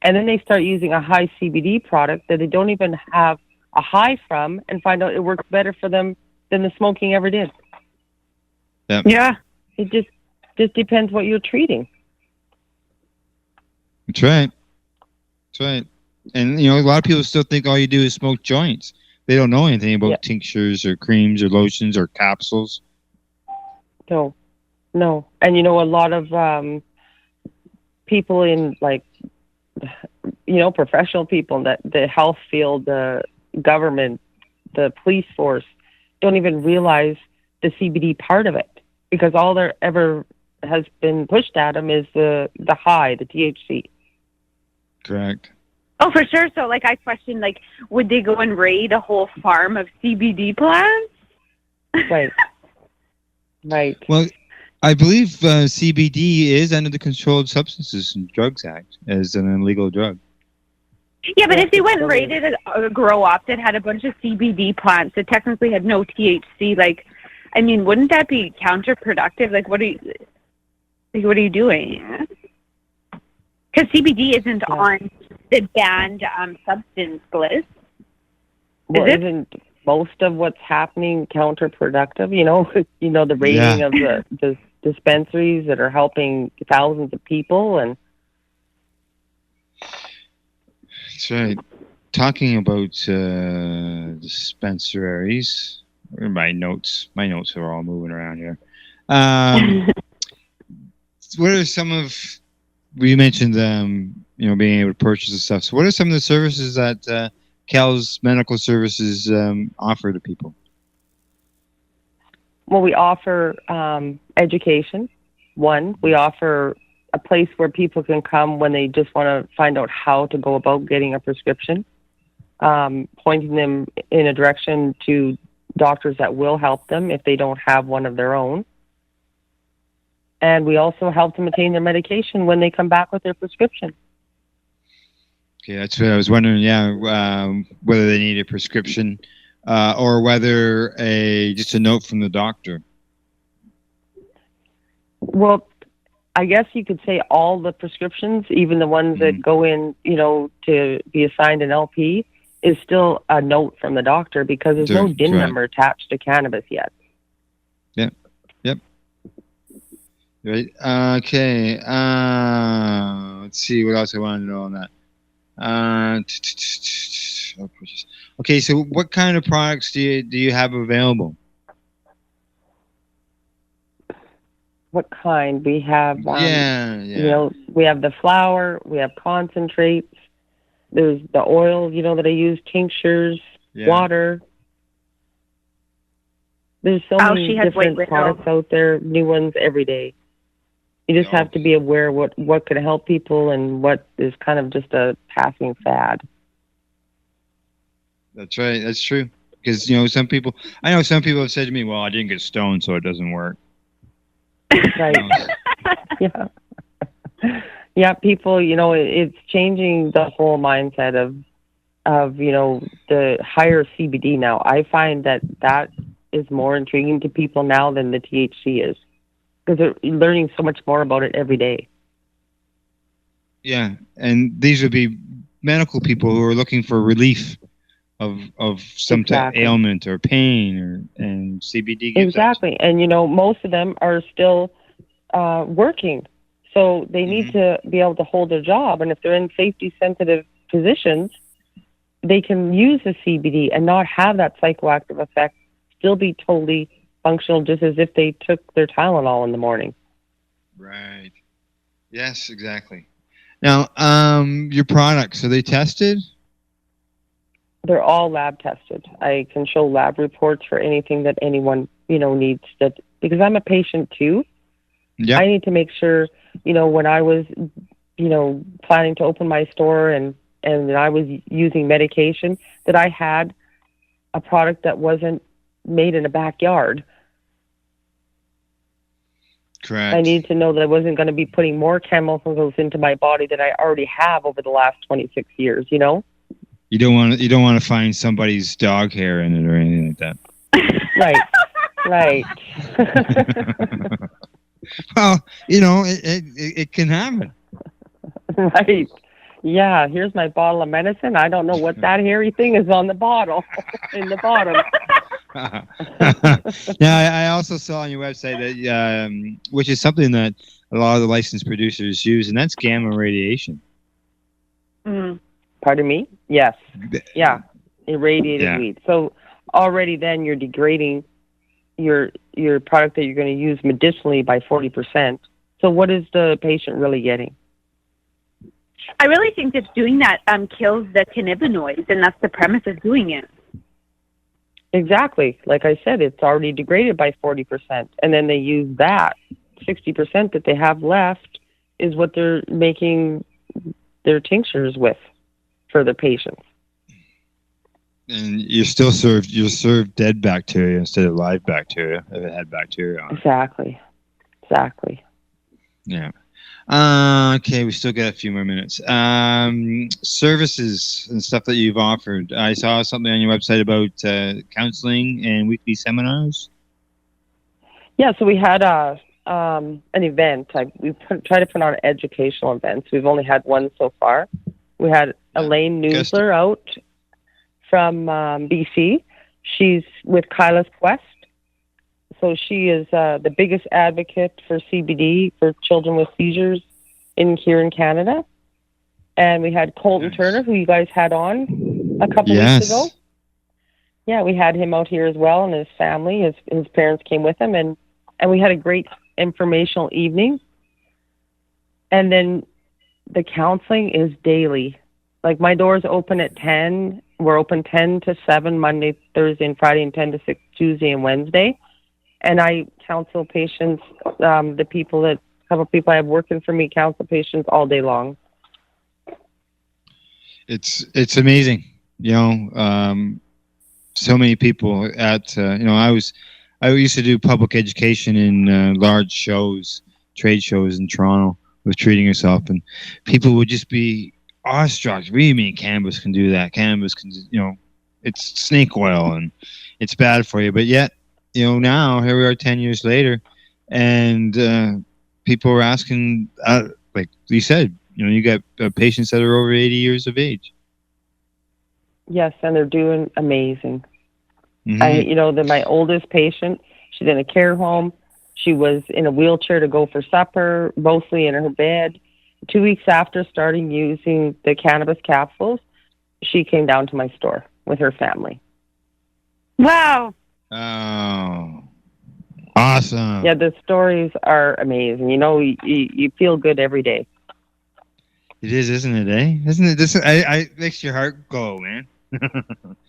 and then they start using a high CBD product that they don't even have a high from, and find out it works better for them than the smoking ever did. Yep. Yeah. It just depends what you're treating. That's right. That's right. And, a lot of people still think all you do is smoke joints. They don't know anything about tinctures or creams or lotions or capsules. No. And, a lot of people in, professional people, that the health field, the government, the police force, don't even realize the CBD part of it, because all there ever has been pushed at them is the high, the THC. Correct. Oh, for sure. So, I questioned, would they go and raid a whole farm of CBD plants? Right. Right. Well, I believe CBD is under the Controlled Substances and Drugs Act as an illegal drug. Yeah, but if they went and raided a grow up that had a bunch of CBD plants that technically had no THC, wouldn't that be counterproductive? What are you doing? Because CBD isn't on the banned substance list. Well, isn't most of what's happening counterproductive? The raiding of the dispensaries that are helping thousands of people, and that's right. Talking about dispensaries, my notes are all moving around here. What are some of? We mentioned being able to purchase the stuff. So what are some of the services that Kelz Medical Services offer to people? Well, we offer education. One, we offer a place where people can come when they just want to find out how to go about getting a prescription, pointing them in a direction to doctors that will help them if they don't have one of their own. And we also help them attain their medication when they come back with their prescription. Okay, that's what I was wondering. Yeah, whether they need a prescription or whether just a note from the doctor. Well, I guess you could say all the prescriptions, even the ones that go in, to be assigned an LP, is still a note from the doctor, because there's no DIN number attached to cannabis yet. Yep. Right. Okay. Let's see what else I wanted to know on that. Okay. So, what kind of products do you have available? What kind? We have. Yeah. We have the flour. We have concentrates. There's the oil. that I use, tinctures, water. There's so many different products out there, new ones every day. You just have to be aware what could help people and what is kind of just a passing fad. That's right. That's true. Because, some people have said to me, well, I didn't get stoned, so it doesn't work. Right. Yeah. Yeah, people, it's changing the whole mindset of the higher CBD now. I find that is more intriguing to people now than the THC is, because they're learning so much more about it every day. Yeah, and these would be medical people who are looking for relief of some type of ailment or pain, and CBD gives exactly. And most of them are still working, so they need to be able to hold their job. And if they're in safety sensitive positions, they can use the CBD and not have that psychoactive effect. Still be totally functional, just as if they took their Tylenol in the morning. Right. Yes, exactly. Now, your products, are they tested? They're all lab tested. I can show lab reports for anything that anyone, needs, that, because I'm a patient too. Yeah. I need to make sure, when I was, planning to open my store and I was using medication, that I had a product that wasn't made in a backyard. Correct. I need to know that I wasn't going to be putting more chemicals into my body that I already have over the last 26 years, You don't want to find somebody's dog hair in it or anything like that. Right. Right. Well, it can happen. Right. Yeah, here's my bottle of medicine. I don't know what that hairy thing is on the bottle, in the bottom. Yeah, I also saw on your website that, which is something that a lot of the licensed producers use, and that's gamma radiation. Pardon me? Yes. Yeah, irradiated weed. So already then you're degrading your product that you're going to use medicinally by 40%. So what is the patient really getting? I really think that doing that kills the cannabinoids, and that's the premise of doing it. Exactly. Like I said, it's already degraded by 40%. And then they use that 60% that they have left is what they're making their tinctures with for the patients. And you're served dead bacteria instead of live bacteria if it had bacteria on it. Exactly. Yeah. Okay, we still got a few more minutes. Services and stuff that you've offered. I saw something on your website about counseling and weekly seminars. Yeah, so we had an event. We try to put on educational events. We've only had one so far. We had Elaine Newsler out from BC. She's with Kyla's Quest. So she is the biggest advocate for CBD for children with seizures here in Canada. And we had Colton Turner, who you guys had on a couple weeks ago. Yeah, we had him out here as well, and his family. His parents came with him, and we had a great informational evening. And then the counseling is daily. Like, my doors open at 10. We're open 10 to 7 Monday, Thursday, and Friday, and 10 to 6 Tuesday and Wednesday. And I counsel patients, a couple of people I have working for me counsel patients all day long. It's amazing, so many people at I used to do public education in large shows, trade shows in Toronto with treating yourself, and people would just be awestruck. What do you mean cannabis can do that? Cannabis can, it's snake oil and it's bad for you, but yet. Now here we are 10 years later, and people are asking, like you said, you got patients that are over 80 years of age. Yes, and they're doing amazing. Mm-hmm. My oldest patient, she's in a care home. She was in a wheelchair to go for supper, mostly in her bed. 2 weeks after starting using the cannabis capsules, she came down to my store with her family. Wow. Oh, awesome. Yeah, the stories are amazing. You feel good every day. It is, isn't it, eh? Isn't it? It makes your heart go, man.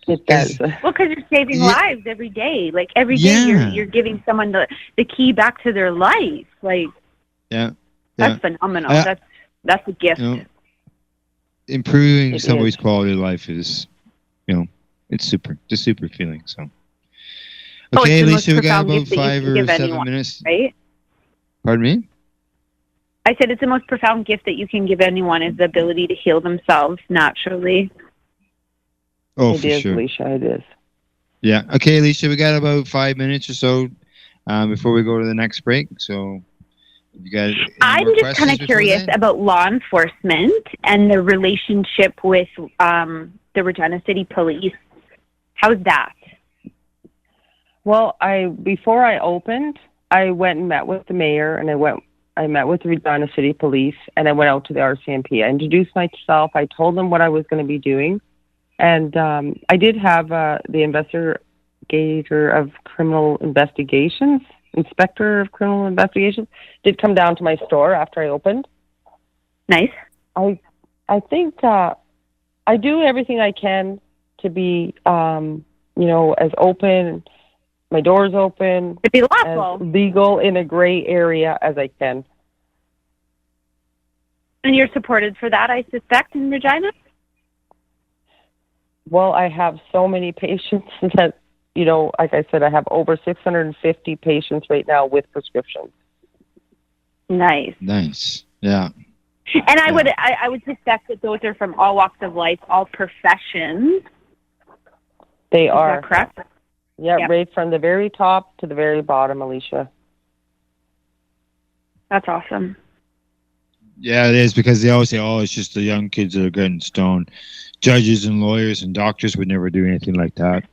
It does. Well, because you're saving lives every day. Like, every day you're giving someone the key back to their life. Like, that's phenomenal. That's a gift. Improving somebody's quality of life is, it's super feeling, so. Okay, Alicia, we got about 5 or 7 minutes. Right? Pardon me? I said it's the most profound gift that you can give anyone is the ability to heal themselves naturally. Oh, it for is, sure. Alicia, it is. Yeah. Okay, Alicia, we got about 5 minutes or so before we go to the next break. So, you got any I'm more just kind of curious about law enforcement and the relationship with the Regina City Police. How's that? Well, before I opened, I went and met with the mayor, and I met with the Regina City Police, and I went out to the RCMP. I introduced myself. I told them what I was going to be doing, and I did have the investigator of criminal investigations, inspector of criminal investigations, did come down to my store after I opened. Nice. I think I do everything I can to be, as open. My door's open. To be lawful. As legal in a gray area as I can. And you're supported for that, I suspect, in Regina? Well, I have so many patients that, like I said, I have over 650 patients right now with prescriptions. Nice. Nice. Yeah. And I would suspect that those are from all walks of life, all professions. They are. Is that correct? Yeah, Yep. right from the very top to the very bottom, Alicia. That's awesome. Yeah, it is, because they always say, "Oh, it's just the young kids that are getting stoned." Judges and lawyers and doctors would never do anything like that.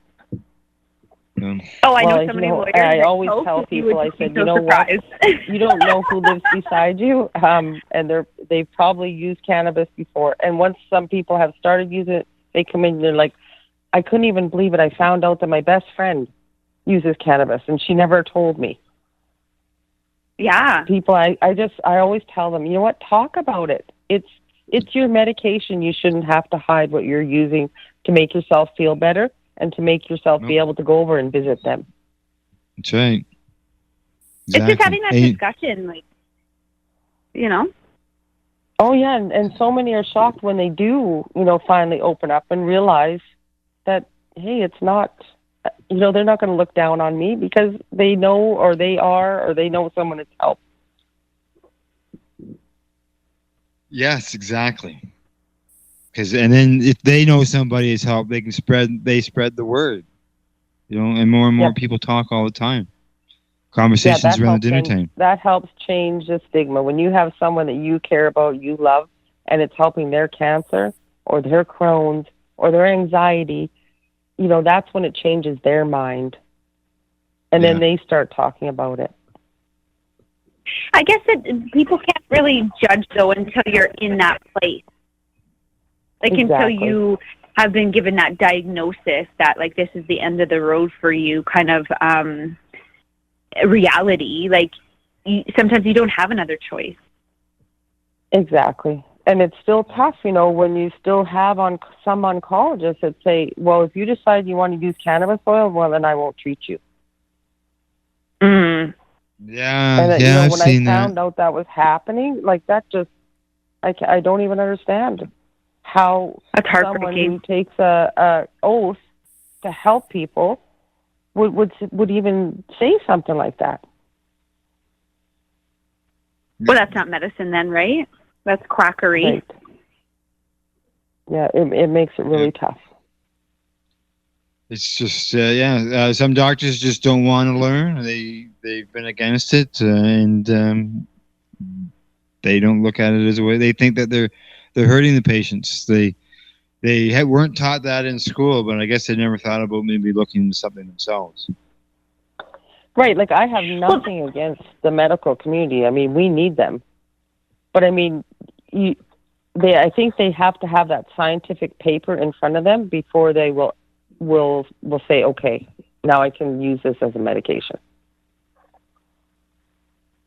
Oh, I know Well, so many lawyers. I that always hope tell that you people, would I be said, so you know surprised. what? You don't know who lives beside you, and they've probably used cannabis before. And once some people have started using it, they come in and they're like, I couldn't even believe it. I found out that my best friend uses cannabis, and she never told me. Yeah. People, I always tell them, you know what? Talk about it. It's your medication. You shouldn't have to hide what you're using to make yourself feel better and to make yourself be able to go over and visit them. That's right. It's just having that discussion, like, you know. Oh yeah, and so many are shocked when they do, finally open up and realize that, hey, it's not, they're not going to look down on me because they know, or they know someone that's helped. Yes, exactly. And then if they know somebody has helped, they spread the word. And more people talk all the time. Conversations around the dinner time. That helps change the stigma. When you have someone that you care about, you love, and it's helping their cancer or their Crohn's or their anxiety, that's when it changes their mind. And then they start talking about it. I guess that people can't really judge, though, until you're in that place. Like, until you have been given that diagnosis that, like, this is the end of the road for you, kind of reality. Like, sometimes you don't have another choice. Exactly. And it's still tough, when you still have some oncologists that say, well, if you decide you want to use cannabis oil, well, then I won't treat you. Mm. Yeah, and I've when seen I found out that was happening, like, that just, I don't even understand how someone who takes a oath to help people would even say something like that. Well, that's not medicine then, right? That's quackery. Right. Yeah, it makes it really tough. It's just, some doctors just don't want to learn. They've been against it, and they don't look at it as a way. They think that they're hurting the patients. They weren't taught that in school, but I guess they never thought about maybe looking into something themselves. Right, like, I have nothing against the medical community. I mean, we need them. But, I mean, I think they have to have that scientific paper in front of them before they will say, okay, now I can use this as a medication.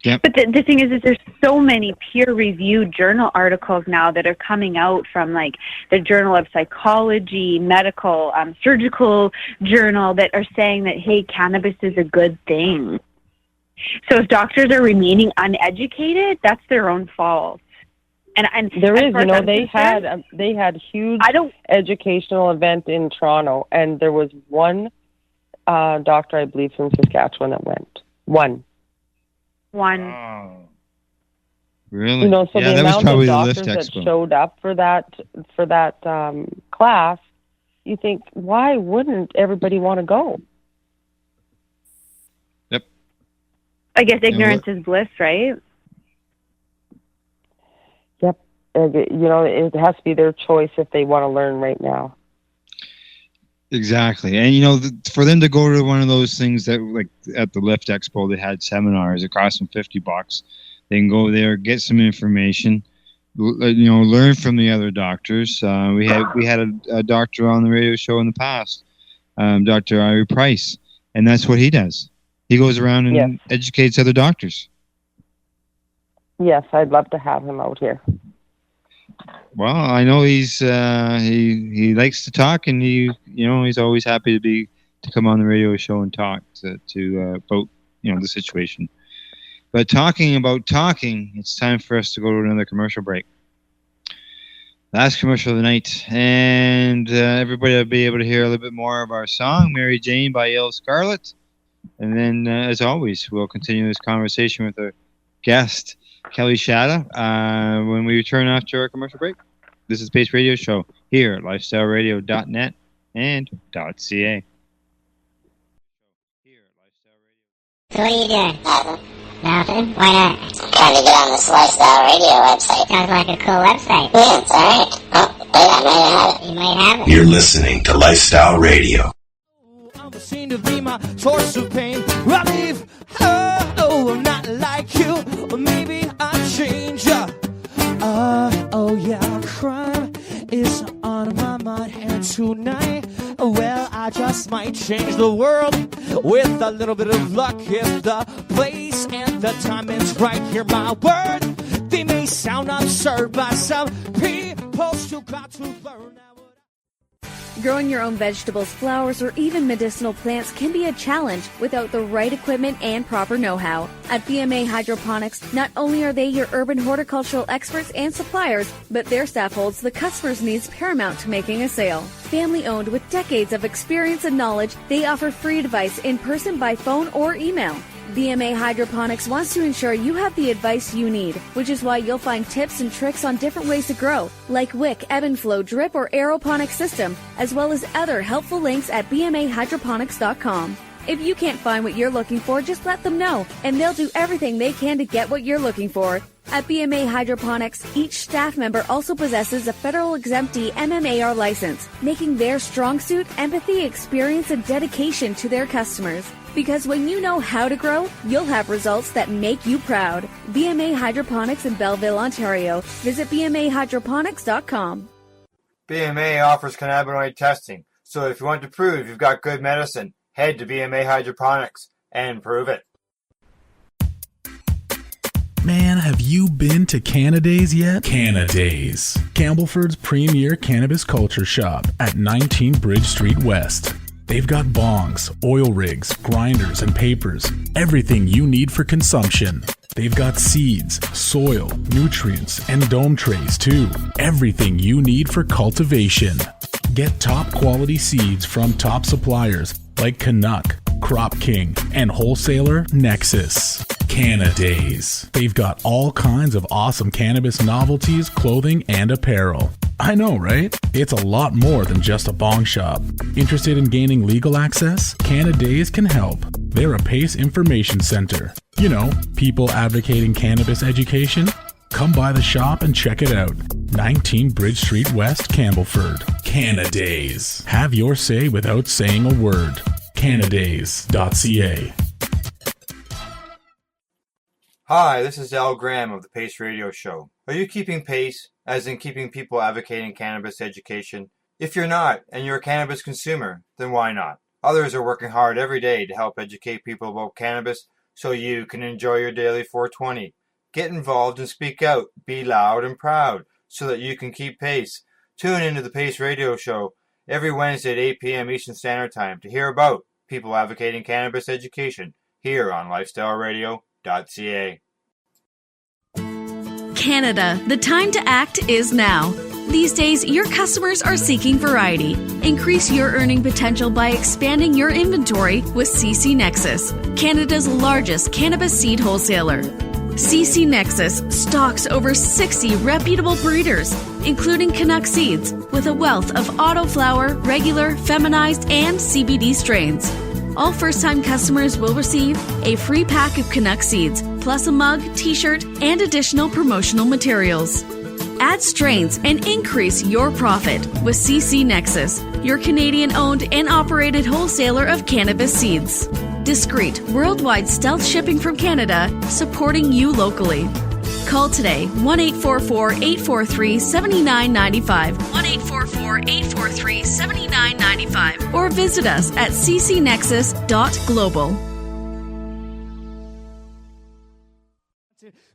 Yep. But the thing is there's so many peer-reviewed journal articles now that are coming out from, like, the Journal of Psychology, medical, surgical journal that are saying that, hey, cannabis is a good thing. So if doctors are remaining uneducated, that's their own fault. And there is, they had huge educational event in Toronto, and there was one doctor, I believe, from Saskatchewan that went. One. Oh. Really? So yeah, the that was amount probably of the doctors Lift that Expo. showed up for that class, you think, why wouldn't everybody want to go? Yep. I guess ignorance is bliss, right? Yep. It has to be their choice if they want to learn right now. Exactly. And, for them to go to one of those things that, like, at the Lift Expo, they had seminars, it cost them $50. They can go there, get some information, learn from the other doctors. We had a doctor on the radio show in the past, Dr. Irie Price, and that's what he does. He goes around and educates other doctors. Yes, I'd love to have him out here. Well, I know he's he likes to talk, and he's always happy to come on the radio show and talk to about the situation. But talking about talking, it's time for us to go to another commercial break. Last commercial of the night, and everybody will be able to hear a little bit more of our song, Mary Jane by Il Scarlet. And then, as always, we'll continue this conversation with our guest, Kelly Csada, when we return after our commercial break. This is Pace Radio Show here at lifestyleradio.net and .ca. So what are you doing? Nothing. Nothing? Why not? Trying to get on this Lifestyle Radio website. Sounds like a cool website. Yeah, it's alright. Oh, wait, I might have it. You might have it. You're listening to Lifestyle Radio. I'm seen to be my source of pain. Relief. Oh, I'm not like you. Or maybe I change. Oh yeah, crime is on my mind, and tonight, well, I just might change the world with a little bit of luck. If the place and the time is right, hear my word. They may sound absurd, but some people still got to learn. Growing your own vegetables, flowers, or even medicinal plants can be a challenge without the right equipment and proper know-how. At BMA Hydroponics, not only are they your urban horticultural experts and suppliers, but their staff holds the customer's needs paramount to making a sale. Family-owned with decades of experience and knowledge, they offer free advice in person, by phone, or email. BMA Hydroponics wants to ensure you have the advice you need, which is why you'll find tips and tricks on different ways to grow, like wick, ebb and flow, drip, or aeroponic system, as well as other helpful links at bmahydroponics.com. If you can't find what you're looking for, just let them know, and they'll do everything they can to get what you're looking for. At BMA Hydroponics, each staff member also possesses a federal exemptee MMAR license, making their strong suit empathy, experience, and dedication to their customers. Because when you know how to grow, you'll have results that make you proud. BMA Hydroponics in Belleville, Ontario. Visit bmahydroponics.com. BMA offers cannabinoid testing, so if you want to prove you've got good medicine, head to BMA Hydroponics and prove it. Man, have you been to Canada's yet? Canada's, Campbellford's premier cannabis culture shop at 19 Bridge Street West. They've got bongs, oil rigs, grinders, and papers. Everything you need for consumption. They've got seeds, soil, nutrients, and dome trays too. Everything you need for cultivation. Get top quality seeds from top suppliers like Canuck, Crop King, and wholesaler Nexus. Canada's. They've got all kinds of awesome cannabis novelties, clothing, and apparel. I know, right? It's a lot more than just a bong shop. Interested in gaining legal access? Canada's can help. They're a PACE information center. You know, people advocating cannabis education. Come by the shop and check it out. 19 Bridge Street West, Campbellford. Canada's. Have your say without saying a word. Canada's.ca. Hi, this is Al Graham of the Pace Radio Show. Are you keeping pace, as in keeping people advocating cannabis education? If you're not, and you're a cannabis consumer, then why not? Others are working hard every day to help educate people about cannabis so you can enjoy your daily 420. Get involved and speak out. Be loud and proud so that you can keep pace. Tune into the Pace Radio Show every Wednesday at 8 p.m. Eastern Standard Time to hear about people advocating cannabis education here on lifestyleradio.ca. Canada, the time to act is now. These days, your customers are seeking variety. Increase your earning potential by expanding your inventory with CC Nexus, Canada's largest cannabis seed wholesaler. CC Nexus stocks over 60 reputable breeders, including Canuck seeds, with a wealth of autoflower, regular, feminized, and CBD strains. All first-time customers will receive a free pack of Canuck seeds, plus a mug, t-shirt, and additional promotional materials. Add strains and increase your profit with CC Nexus, your Canadian-owned and operated wholesaler of cannabis seeds. Discreet, worldwide stealth shipping from Canada, supporting you locally. Call today, 1-844-843-7995, 1-844-843-7995, or visit us at ccnexus.global.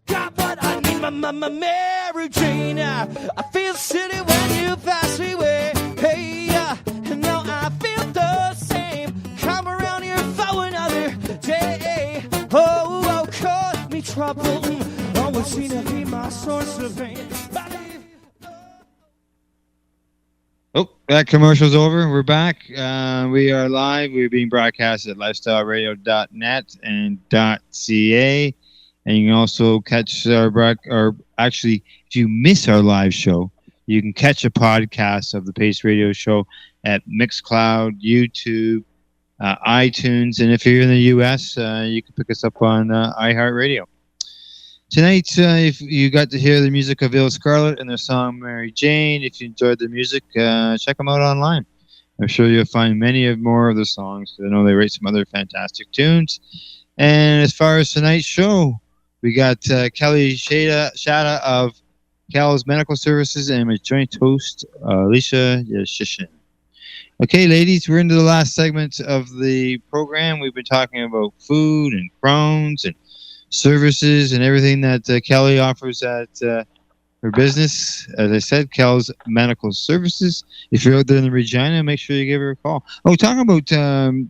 God, but I need my Mary Jane. I feel silly when you pass me away. Hey, and now I feel the same. Come around here for another day. Oh, cause me trouble. Always seem to be my source of pain. Oh, that commercial's over. We're back. We are live. We're being broadcast at lifestyleradio.net and .ca. And you can also catch or actually, if you miss our live show, you can catch a podcast of the Pace Radio Show at Mixcloud, YouTube, iTunes, and if you're in the U.S., you can pick us up on iHeartRadio. Tonight, if you got to hear the music of Ill Scarlet and their song Mary Jane, if you enjoyed their music, check them out online. I'm sure you'll find many more of the songs, because I know they write some other fantastic tunes. And as far as tonight's show, we got Kelly Csada of Kelz Medical Services and my joint host, Alicia Yashishin. Okay, ladies, we're into the last segment of the program. We've been talking about food and Crohn's and services and everything that Kelly offers at her business. As I said, Kelz Medical Services. If you're out there in the Regina, make sure you give her a call. Oh, talking about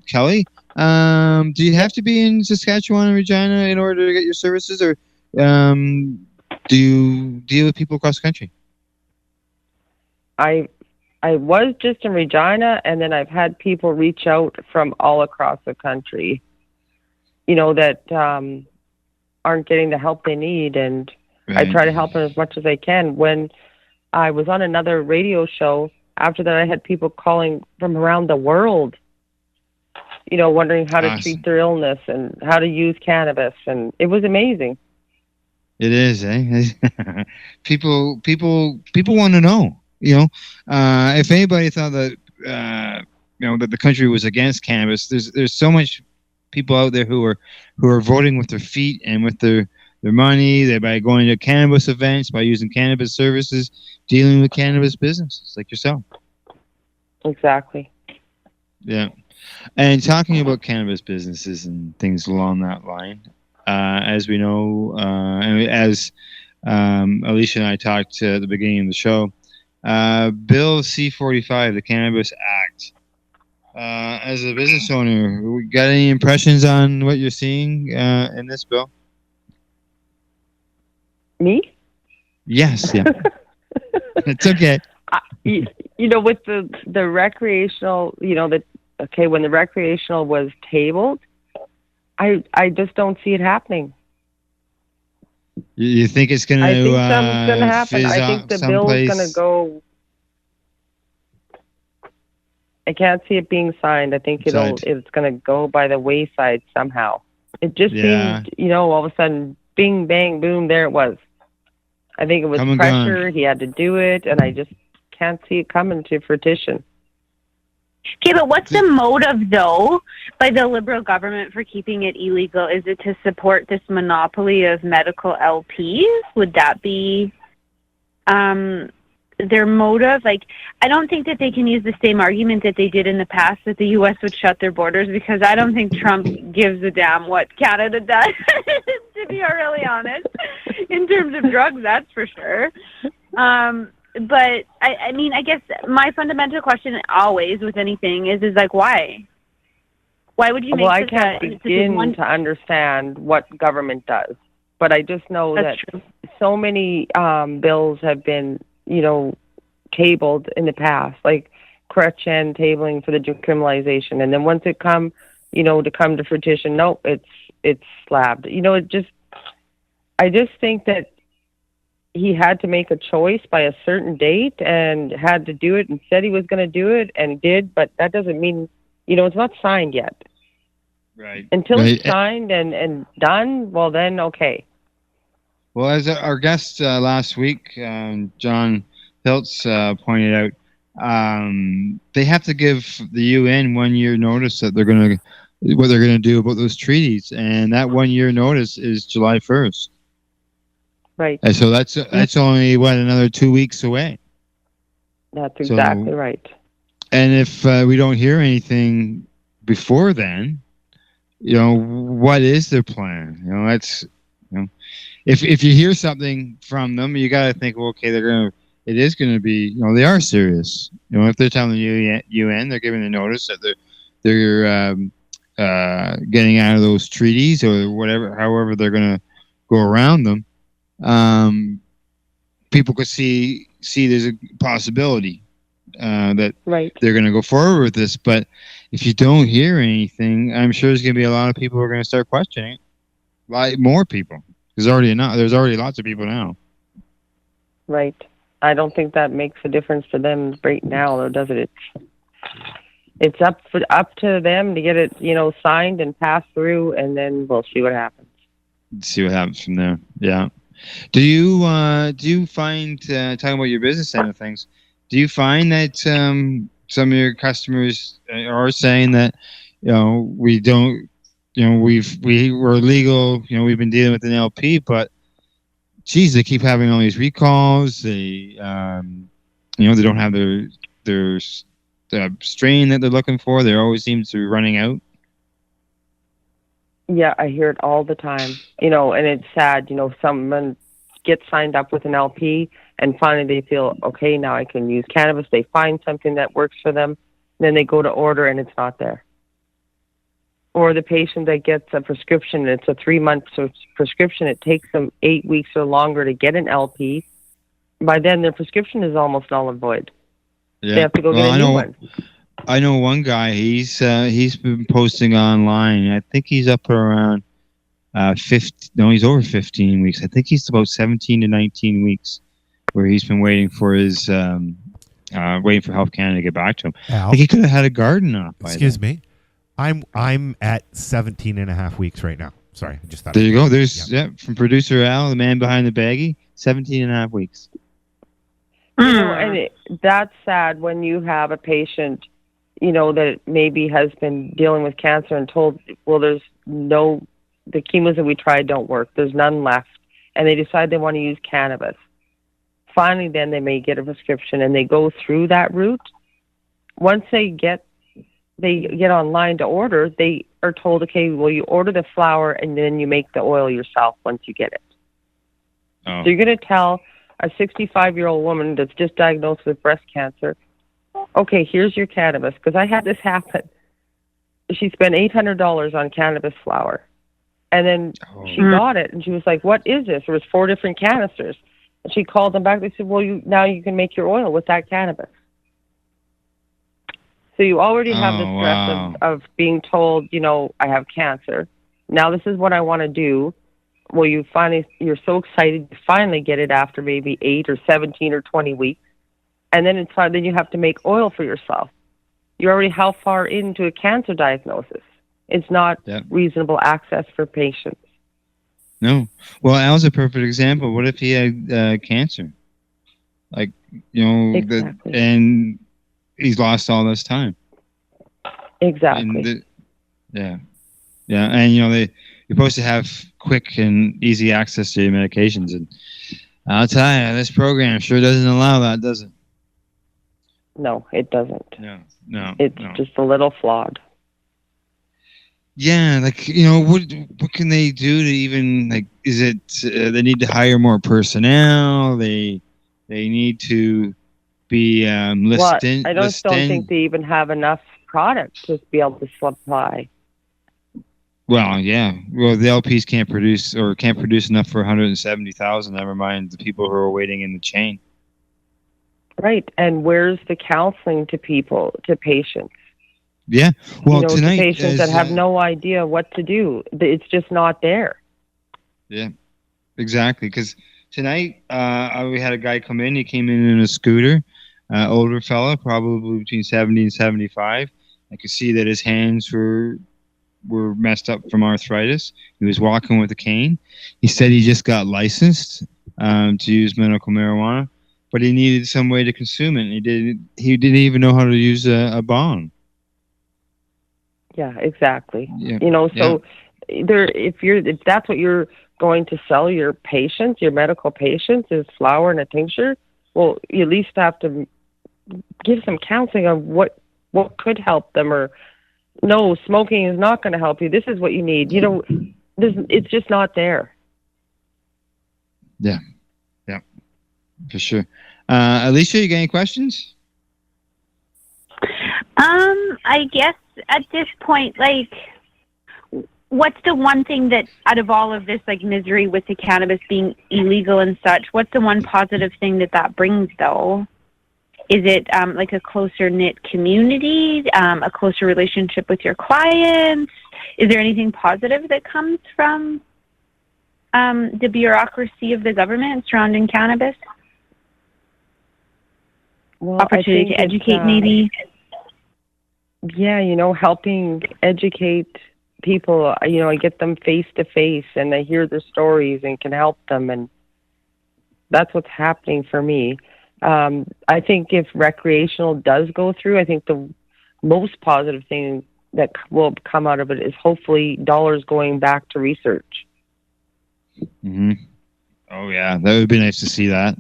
Kelly, do you have to be in Saskatchewan and Regina in order to get your services, or do you deal with people across the country? I was just in Regina, and then I've had people reach out from all across the country, that aren't getting the help they need, and right. I try to help them as much as I can. When I was on another radio show, after that I had people calling from around the world, wondering how to treat their illness and how to use cannabis, and it was amazing. It is, eh? People want to know. If anybody thought that that the country was against cannabis, there's so much people out there who are voting with their feet and with their money, by going to cannabis events, by using cannabis services, dealing with cannabis businesses like yourself. Exactly. Yeah. And talking about cannabis businesses and things along that line, as we know, and as Alicia and I talked at the beginning of the show, Bill C-45, the Cannabis Act. As a business owner, got any impressions on what you're seeing in this bill? Me? Yes, yeah. It's okay. With the recreational, when the recreational was tabled, I just don't see it happening. You think it's going to? I think something's going to happen. I think the bill's going to go. I can't see it being signed. I think it's going to go by the wayside somehow. It just seemed, all of a sudden, bing, bang, boom, there it was. I think it was pressure. He had to do it, and I just can't see it coming to fruition. Okay, but what's the motive, though, by the Liberal government for keeping it illegal? Is it to support this monopoly of medical LPs? Would that be their motive? I don't think that they can use the same argument that they did in the past, that the U.S. would shut their borders, because I don't think Trump gives a damn what Canada does, to be really honest, in terms of drugs, that's for sure. But, I guess my fundamental question always with anything is why? Why would you make I can't begin to understand what government does. But I just know that so many bills have been, tabled in the past, like Chrétien tabling for the decriminalization. And then once it come to fruition, nope, it's slabbed. I just think that he had to make a choice by a certain date and had to do it and said he was going to do it and did, but that doesn't mean, it's not signed yet. Right. Until it's signed and done, well then, okay. Well, as our guest last week, John Piltz pointed out, they have to give the UN 1 year notice that what they're going to do about those treaties, and that 1 year notice is July 1st. Right. And so that's only another 2 weeks away. That's exactly right. And if we don't hear anything before then, what is their plan? If you hear something from them, you got to think, well, okay, it is going to be, they are serious. If they're telling the UN, they're giving a notice that they're getting out of those treaties or whatever, however they're going to go around them. People could see there's a possibility that they're going to go forward with this. But if you don't hear anything, I'm sure there's going to be a lot of people who are going to start questioning it. More people. There's already lots of people now. Right. I don't think that makes a difference to them right now, though, does it? It's up to them to get it, signed and passed through, and then we'll see what happens. See what happens from there. Yeah. Do you find talking about your business end of things? Do you find that some of your customers are saying that we don't, we're legal, we've been dealing with an LP, but geez, they keep having all these recalls. They they don't have their strain that they're looking for. There always seems to be running out. Yeah, I hear it all the time. And it's sad. Someone gets signed up with an LP, and finally they feel, okay, now I can use cannabis. They find something that works for them, then they go to order, and it's not there. Or the patient that gets a prescription, and it's a 3-month prescription. It takes them 8 weeks or longer to get an LP. By then, their prescription is almost null and void. Yeah. They have to go get a new one. I know one guy. He's been posting online. I think he's up around 15. No, he's over 15 weeks. I think he's about 17 to 19 weeks, where he's been waiting for his waiting for Health Canada to get back to him. Al, I think he could have had a garden off by excuse then. me. I'm at 17 and a half weeks right now. Sorry, I just thought. There you go. There's from producer Al, the man behind the baggie, 17 and a half weeks. And that's sad when you have a patient, that maybe has been dealing with cancer and told, well, the chemos that we tried don't work. There's none left. And they decide they want to use cannabis. Finally, then they may get a prescription, and they go through that route. Once they get online to order, they are told, okay, well, you order the flower and then you make the oil yourself once you get it. Oh. So you're going to tell a 65-year-old woman that's just diagnosed with breast cancer, okay, here's your cannabis, because I had this happen. She spent $800 on cannabis flower, and then she got it, and she was like, what is this? There was 4 different canisters. And she called them back. They said, well, now you can make your oil with that cannabis. So you already have the stress of being told, I have cancer. Now this is what I want to do. Well, you're so excited to finally get it after maybe 8 or 17 or 20 weeks. And then then you have to make oil for yourself. You're already how far into a cancer diagnosis? It's not reasonable access for patients. No. Well, Al's a perfect example. What if he had cancer? Exactly. And he's lost all this time. Exactly. Yeah. And you're supposed to have quick and easy access to your medications, and I'll tell you, this program sure doesn't allow that, does it? No, it doesn't. No. It's just a little flawed. Yeah, what can they do to even is it they need to hire more personnel? They need to be listed. I don't think they even have enough product to be able to supply. Well, yeah. Well, the LPs can't produce enough for 170,000. Never mind the people who are waiting in the chain. Right, and where's the counseling to patients? Yeah, well, tonight, to patients that have no idea what to do. It's just not there. Yeah, exactly. Because tonight we had a guy come in. He came in a scooter, older fella, probably between 70 and 75. I could see that his hands were messed up from arthritis. He was walking with a cane. He said he just got licensed to use medical marijuana, but he needed some way to consume it. He didn't even know how to use a bong. Yeah, exactly. Yeah. If that's what you're going to sell your patients, your medical patients, is flour and a tincture, well, you at least have to give some counseling on what could help them, or no, smoking is not going to help you. This is what you need. It's just not there. Yeah, for sure. Alicia, you got any questions? I guess at this point, what's the one thing that out of all of this misery with the cannabis being illegal and such, what's the one positive thing that brings though? Is it a closer knit community, a closer relationship with your clients? Is there anything positive that comes from the bureaucracy of the government surrounding cannabis? Well, opportunity to educate, maybe? helping educate people. I get them face to face and I hear their stories and can help them. And that's what's happening for me. I think if recreational does go through, I think the most positive thing that will come out of it is hopefully dollars going back to research. Mm-hmm. Oh, yeah. That would be nice to see that.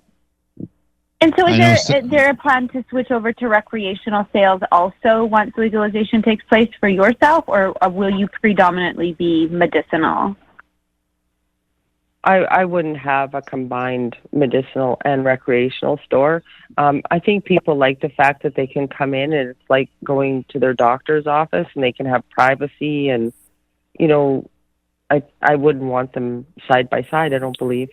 And so is there a plan to switch over to recreational sales also once legalization takes place for yourself, or will you predominantly be medicinal? I wouldn't have a combined medicinal and recreational store. I think people like the fact that they can come in and it's like going to their doctor's office and they can have privacy and, I wouldn't want them side by side, I don't believe.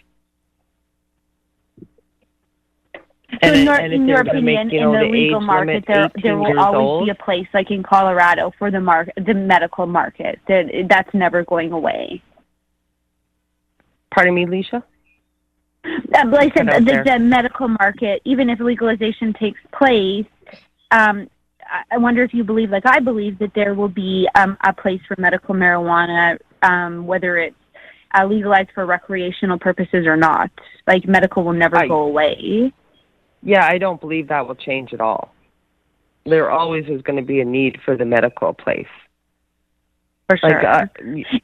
So in your opinion, in the legal market, there will always be a place, like in Colorado, for the medical market. That's never going away. Pardon me, Alicia? Like I said, the medical market, even if legalization takes place, I wonder if you believe, like I believe, that there will be a place for medical marijuana, whether it's legalized for recreational purposes or not. Like medical will never go away. Yeah, I don't believe that will change at all. There always is going to be a need for the medical place. For sure.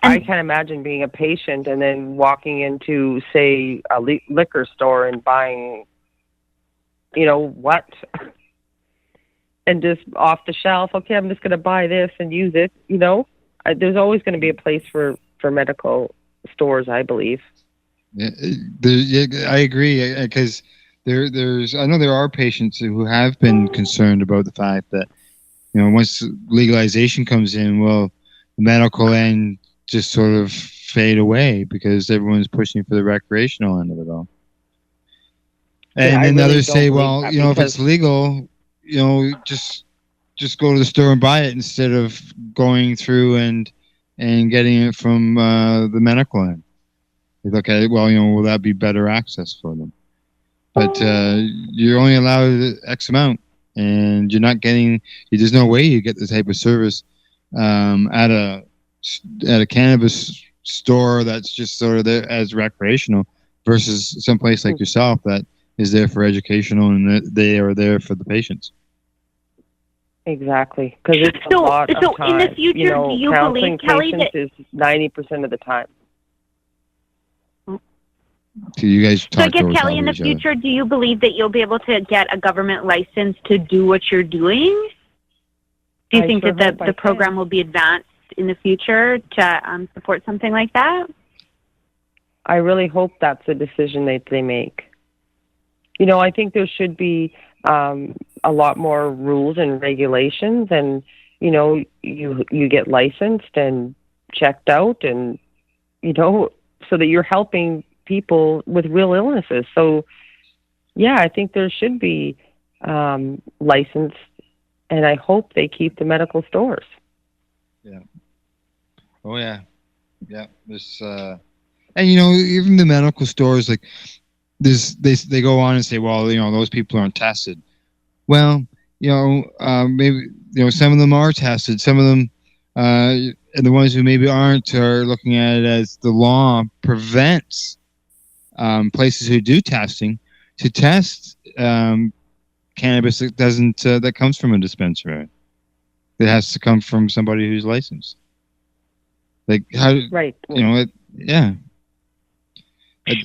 I can't imagine being a patient and then walking into, say, a liquor store and buying, what? And just off the shelf, okay, I'm just going to buy this and use it, There's always going to be a place for medical stores, I believe. Yeah, I agree, because I know there are patients who have been concerned about the fact that, once legalization comes in, well, the medical end just sort of fade away because everyone's pushing for the recreational end of it all. And then others say, well, if it's legal, just go to the store and buy it instead of going through and getting it from the medical end. Okay, well, will that be better access for them? But you're only allowed X amount, and you're not getting. There's no way you get the type of service at a cannabis store that's just sort of there as recreational versus someplace like yourself that is there for educational and they are there for the patients. Exactly, because it's a lot of time. So in the future, do you believe, Kelly, that is 90% of the time? So you guys talk. So I guess, Kelly, in the future, do you believe that you'll be able to get a government license to do what you're doing? Do you think that the program will be advanced in the future to support something like that? I really hope that's a decision that they make. I think there should be a lot more rules and regulations, and you get licensed and checked out, and so that you're helping people with real illnesses. So, yeah, I think there should be licensed, and I hope they keep the medical stores. Yeah. Oh yeah, yeah. There's and even the medical stores, like they go on and say, well, those people aren't tested. Well, maybe some of them are tested. Some of them, and the ones who maybe aren't are looking at it as the law prevents places who do testing to test cannabis that comes from a dispensary. It has to come from somebody who's licensed. Like how? Right. Yeah.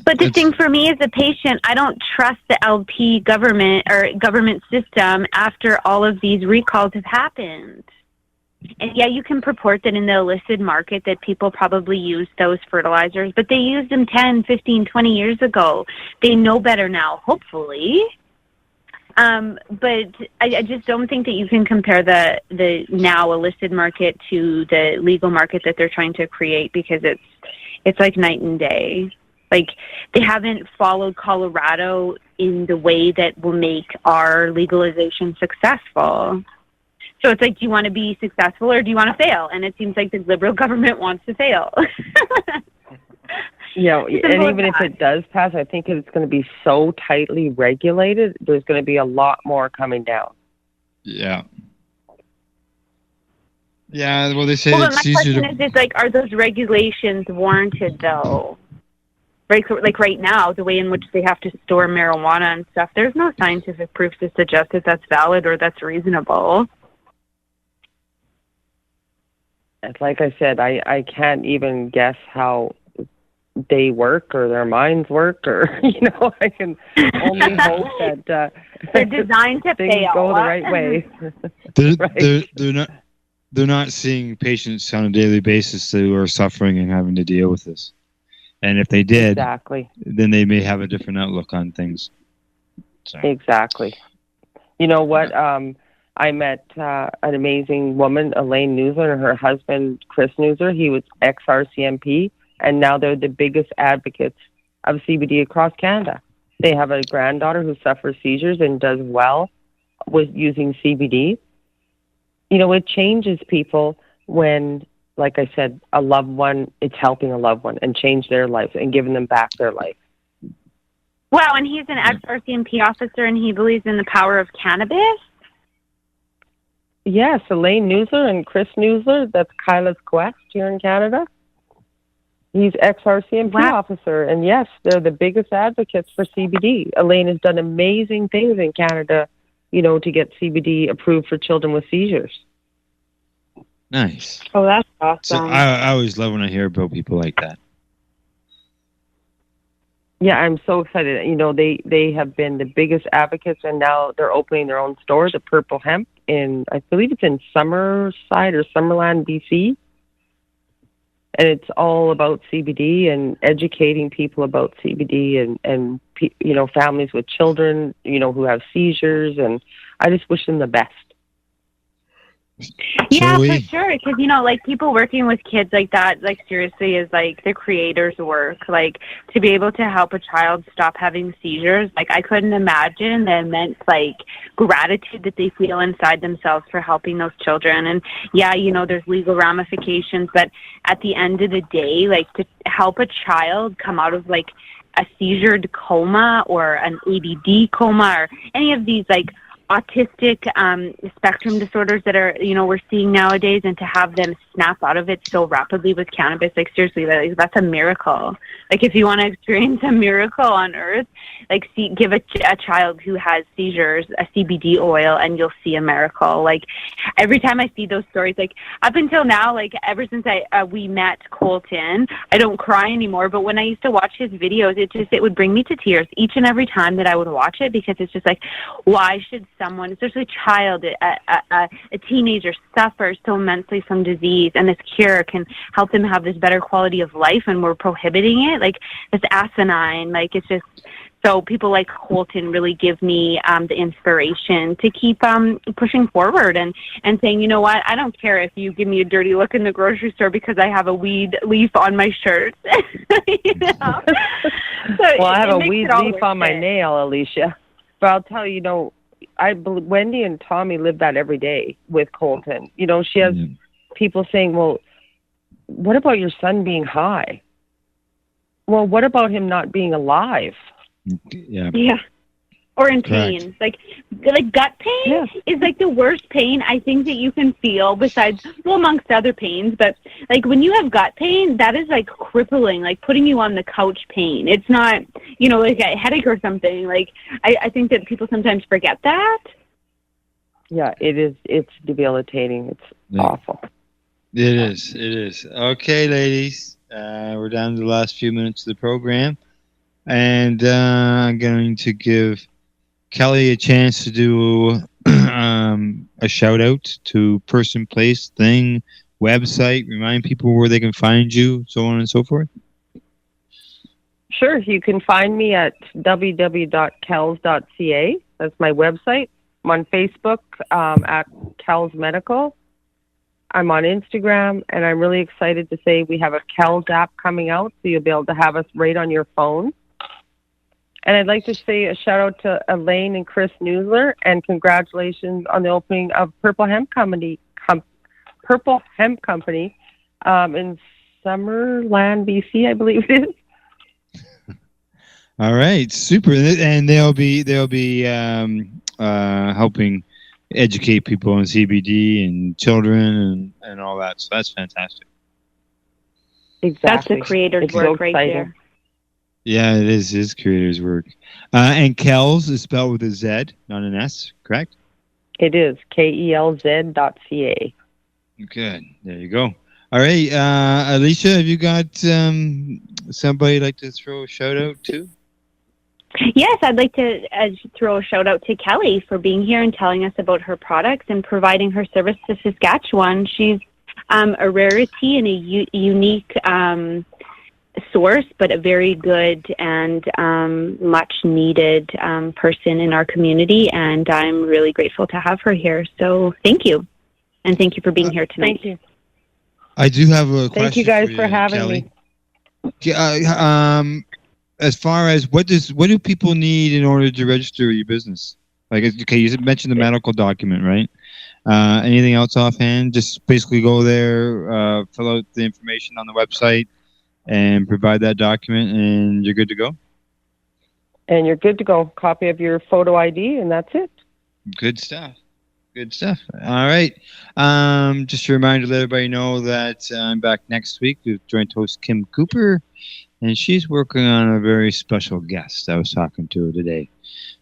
But the thing for me as a patient, I don't trust the LP government or government system after all of these recalls have happened. And yeah, you can purport that in the illicit market that people probably use those fertilizers, but they used them 10, 15, 20 years ago. They know better now, hopefully. But I just don't think that you can compare the now illicit market to the legal market that they're trying to create, because it's like night and day. Like, they haven't followed Colorado in the way that will make our legalization successful. So it's like, do you want to be successful or do you want to fail? And it seems like the Liberal government wants to fail. And even if it does pass, I think it's going to be so tightly regulated, there's going to be a lot more coming down. Yeah. Yeah, well, they say Well, but it's my easier question to. is, like, are those regulations warranted, though? Like right now, the way in which they have to store marijuana and stuff, there's no scientific proof to suggest that that's valid or that's reasonable. Like I said, I can't even guess how they work or their minds work, or I can only hope that they're designed to things fail. go the right way. They're not seeing patients on a daily basis who are suffering and having to deal with this. And if they did, Exactly. then they may have a different outlook on things. So. Exactly. You know what? I met an amazing woman, Elaine Newsler, and her husband, Chris Newsler. He was ex-RCMP, and now they're the biggest advocates of CBD across Canada. They have a granddaughter who suffers seizures and does well with using CBD. It changes people when, like I said, a loved one, it's helping a loved one and change their life and giving them back their life. Wow, and he's an ex-RCMP officer, and he believes in the power of cannabis? Yes, Elaine Newsler and Chris Newsler, that's Kyla's Quest here in Canada. He's ex-RCMP officer, and yes, they're the biggest advocates for CBD. Elaine has done amazing things in Canada, to get CBD approved for children with seizures. Nice. Oh, that's So awesome. I always love when I hear about people like that. Yeah, I'm so excited. They have been the biggest advocates, and now they're opening their own store, the Purple Hemp, I believe it's in Summerside or Summerland, BC. And it's all about CBD and educating people about CBD and families with children, who have seizures. And I just wish them the best. Yeah, for sure. Because, like, people working with kids like that, like, seriously, is, like, the creator's work. Like, to be able to help a child stop having seizures, like, I couldn't imagine the immense, like, gratitude that they feel inside themselves for helping those children. And, yeah, there's legal ramifications, but at the end of the day, like, to help a child come out of, like, a seizured coma or an ADD coma or any of these, like, autistic spectrum disorders that are, we're seeing nowadays, and to have them snap out of it so rapidly with cannabis, like, seriously, that's a miracle. Like, if you want to experience a miracle on earth, like, give a child who has seizures a CBD oil and you'll see a miracle. Like, every time I see those stories, like, up until now, like, ever since we met Colton, I don't cry anymore, but when I used to watch his videos, it would bring me to tears each and every time that I would watch it, because it's just like, why should someone, especially a child, a teenager, suffer so immensely from disease, and this cure can help them have this better quality of life, and we're prohibiting it? Like, it's asinine. Like, it's just, so people like Colton really give me the inspiration to keep pushing forward and saying, you know what, I don't care if you give me a dirty look in the grocery store because I have a weed leaf on my shirt. So well, I have a weed leaf on my nail, Alicia. But I'll tell you, Wendy and Tommy live that every day with Colton. She has people saying, well, what about your son being high? Well, what about him not being alive? Yeah. Or in pain. Like gut pain is like the worst pain I think that you can feel, besides, well, amongst other pains. But like, when you have gut pain, that is like crippling, like putting you on the couch pain. It's not, like a headache or something. Like, I think that people sometimes forget that. Yeah, it is. It's debilitating. It's awful. It is. Okay, ladies. We're down to the last few minutes of the program. And I'm going to give Kelly a chance to do a shout out to person, place, thing, website, remind people where they can find you, so on and so forth. Sure. You can find me at www.kelz.ca. That's my website. I'm on Facebook at Kelz Medical. I'm on Instagram, and I'm really excited to say we have a Kelz app coming out, so you'll be able to have us right on your phone. And I'd like to say a shout out to Elaine and Chris Newsler, and congratulations on the opening of Purple Hemp Company in Summerland, BC, I believe it is. All right, super, and they'll be helping educate people on CBD and children and all that. So that's fantastic. Exactly. That's the creator's It's work so right exciting. there. Yeah, it is his creator's work. And Kelz is spelled with a Z, not an S, correct? It is KELZ.ca. Good. There you go. All right, Alicia, have you got somebody you'd like to throw a shout out to? Yes, I'd like to throw a shout out to Kelly for being here and telling us about her products and providing her service to Saskatchewan. She's a rarity and a unique source, but a very good and much needed person in our community, and I'm really grateful to have her here. So thank you, and thank you for being here tonight. Thank you. I do have a question. Thank you guys for for having Kelly. me. As far as what do people need in order to register your business? Like, okay, you mentioned the medical document, right? Anything else offhand? Just basically go there, fill out the information on the website, and provide that document, and you're good to go. And you're good to go. Copy of your photo ID, and that's it. Good stuff. Good stuff. All right. Just a reminder to let everybody know that I'm back next week with joint host Kim Cooper, and she's working on a very special guest. I was talking to her today.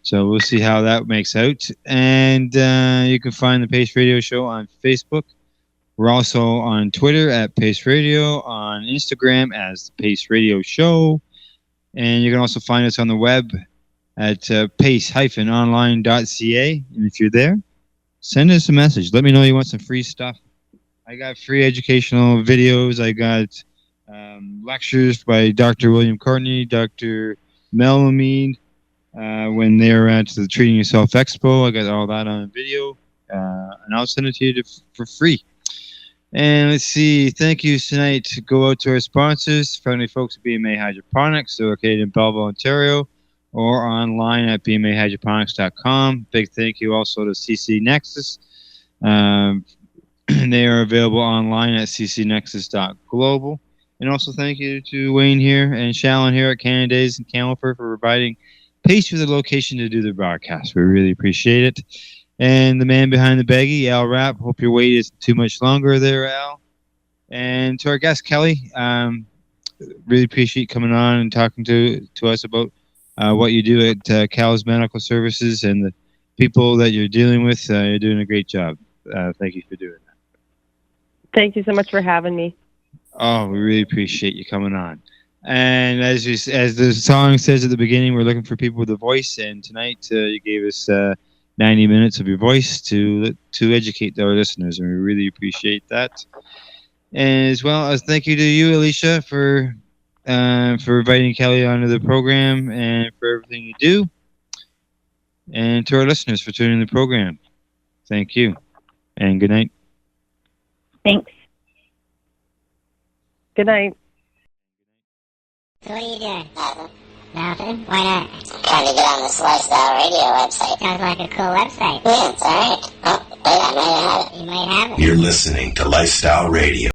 So we'll see how that makes out. And you can find the Pace Radio Show on Facebook. We're also on Twitter at Pace Radio, on Instagram as the Pace Radio Show. And you can also find us on the web at pace-online.ca. And if you're there, send us a message. Let me know you want some free stuff. I got free educational videos. I got lectures by Dr. William Courtney, Dr. Mel Amin, when they were at the Treating Yourself Expo. I got all that on video, and I'll send it to you for free. And let's see, thank you tonight to go out to our sponsors, friendly folks at BMA Hydroponics, they're located in Belleville, Ontario, or online at bmahydroponics.com. Big thank you also to CC Nexus. They are available online at ccnexus.global. And also thank you to Wayne here and Shallon here at Canada Days and Camelford for providing Pace with the location to do the broadcast. We really appreciate it. And the man behind the baggie, Al Rapp. Hope your wait isn't too much longer there, Al. And to our guest, Kelly, really appreciate you coming on and talking to us about what you do at Cal's Medical Services and the people that you're dealing with. You're doing a great job. Thank you for doing that. Thank you so much for having me. Oh, we really appreciate you coming on. And as the song says at the beginning, we're looking for people with a voice. And tonight you gave us 90 minutes of your voice to educate our listeners, and we really appreciate that. And as well as thank you to you, Alicia, for inviting Kelly onto the program and for everything you do. And to our listeners for tuning in the program. Thank you. And good night. Thanks. Good night. So what are you doing? Nothing? Why not? Trying to get on this Lifestyle Radio website. Sounds like a cool website. Yeah, it's alright. Oh, wait, I might have it. You might have it. You're listening to Lifestyle Radio.